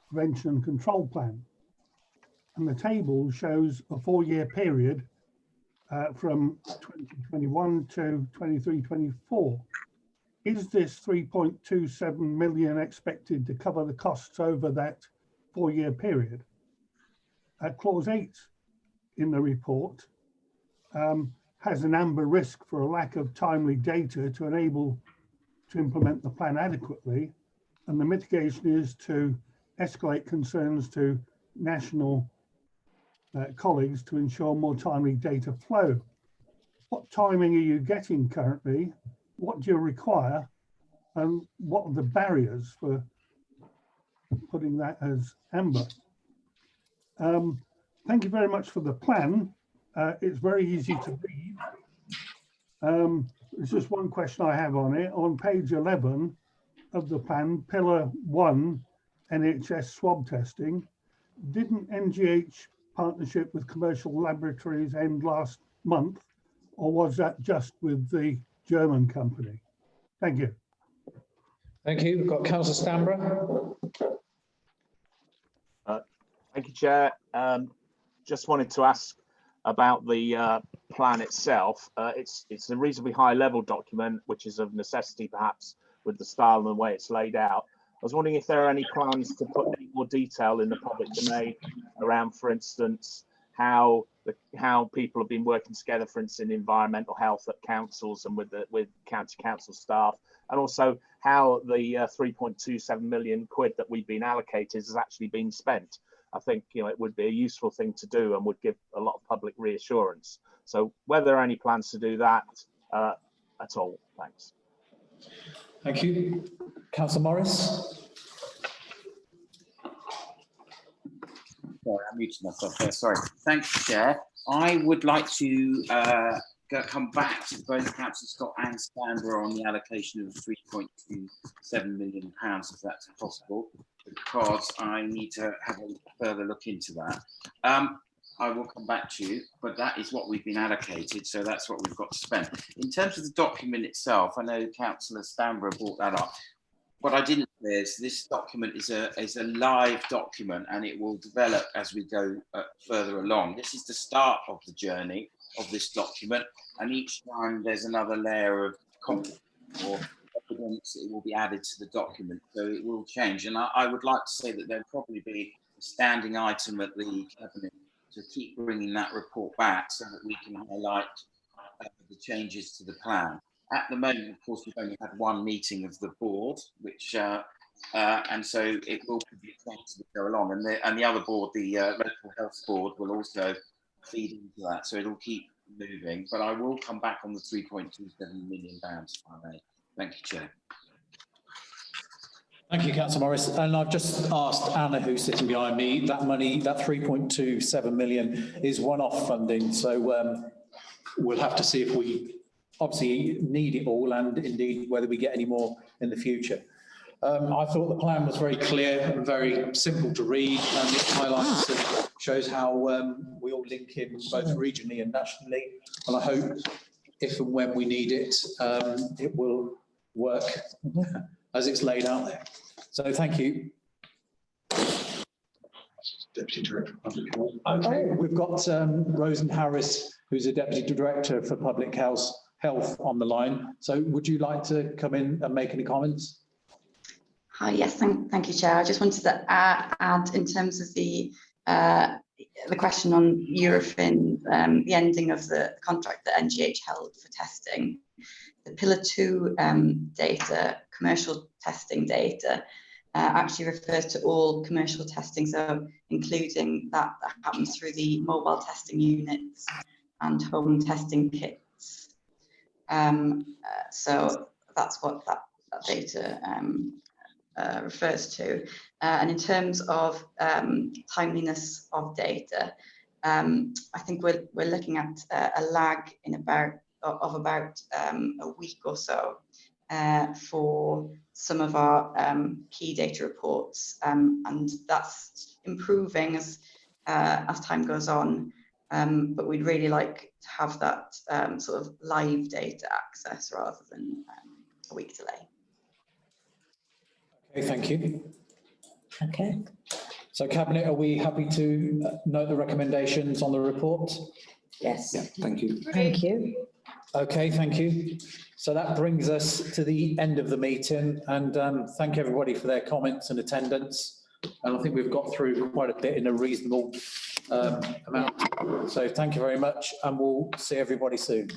prevention and control plan. And the table shows a 4-year period from 2021 to 23-24. Is this 3.27 million expected to cover the costs over that 4-year period? Clause 8 in the report has an amber risk for a lack of timely data to enable to implement the plan adequately, and the mitigation is to escalate concerns to national colleagues to ensure more timely data flow. What timing are you getting currently? What do you require? And what are the barriers for putting that as amber? Thank you very much for the plan. It's very easy to read. There's just one question I have on it. On page 11 of the plan, Pillar 1, NHS swab testing, didn't NGH partnership with commercial laboratories end last month, or was that just with the German company? Thank you. Thank you. We've got Councillor Stamborough. Thank you, Chair. Just wanted to ask about the plan itself. It's a reasonably high-level document, which is of necessity, perhaps, with the style and the way it's laid out. I was wondering if there are any plans to put any more detail in the public domain around, for instance, how people have been working together, for instance, in environmental health at councils and with county council staff, and also how the 3.27 million quid that we've been allocated has actually been spent. I think it would be a useful thing to do and would give a lot of public reassurance. So whether there are any plans to do that at all, thanks. Thank you. Councillor Morris. Sorry, I muted myself there. Sorry. Thank you, Chair. I would like to come back to both Councillor Scott and Stamborough on the allocation of £3.27 million, if that's possible, because I need to have a further look into that. I will come back to you, but that is what we've been allocated, so that's what we've got to spend. In terms of the document itself, I know Councillor Stamborough brought that up. What I didn't say is this document is a live document, and it will develop as we go further along. This is the start of the journey of this document, and each time there's another layer of content or evidence that will be added to the document, so it will change. And I would like to say that there'll probably be a standing item at the Cabinet to keep bringing that report back so that we can highlight the changes to the plan. At the moment, of course, we've only had one meeting of the board, which and so it will be changed as we go along. And the other board, the local health board, will also feed into that, so it'll keep moving. But I will come back on the £3.27 million, if I may. Thank you, Chair. Thank you, Councillor Morris. And I've just asked Anna, who's sitting behind me, that money, that 3.27 million is one-off funding. So we'll have to see if we obviously need it all, and indeed whether we get any more in the future. I thought the plan was very clear and very simple to read, and it highlights and shows how we all link in both regionally and nationally. And I hope if and when we need it, it will work as it's laid out there. So thank you. Deputy Director of Public Health. Okay, we've got Rosen Harris, who's a Deputy Director for Public Health on the line. So would you like to come in and make any comments? Hi, yes, thank you, Chair. I just wanted to add in terms of the question on Eurofin, the ending of the contract that NGH held for testing. the Pillar 2 data, commercial testing data, actually refers to all commercial testing, so including that happens through the mobile testing units and home testing kits. So that's what that data refers to. And in terms of timeliness of data, I think we're looking at a lag in about a week or so for some of our key data reports, and that's improving as time goes on. But we'd really like to have that sort of live data access rather than a week delay. Okay, thank you. Okay. So Cabinet, are we happy to note the recommendations on the report? Yes. Yeah, thank you. Thank you. Okay, thank you. So that brings us to the end of the meeting, and thank everybody for their comments and attendance. And I think we've got through quite a bit in a reasonable amount. So thank you very much, and we'll see everybody soon.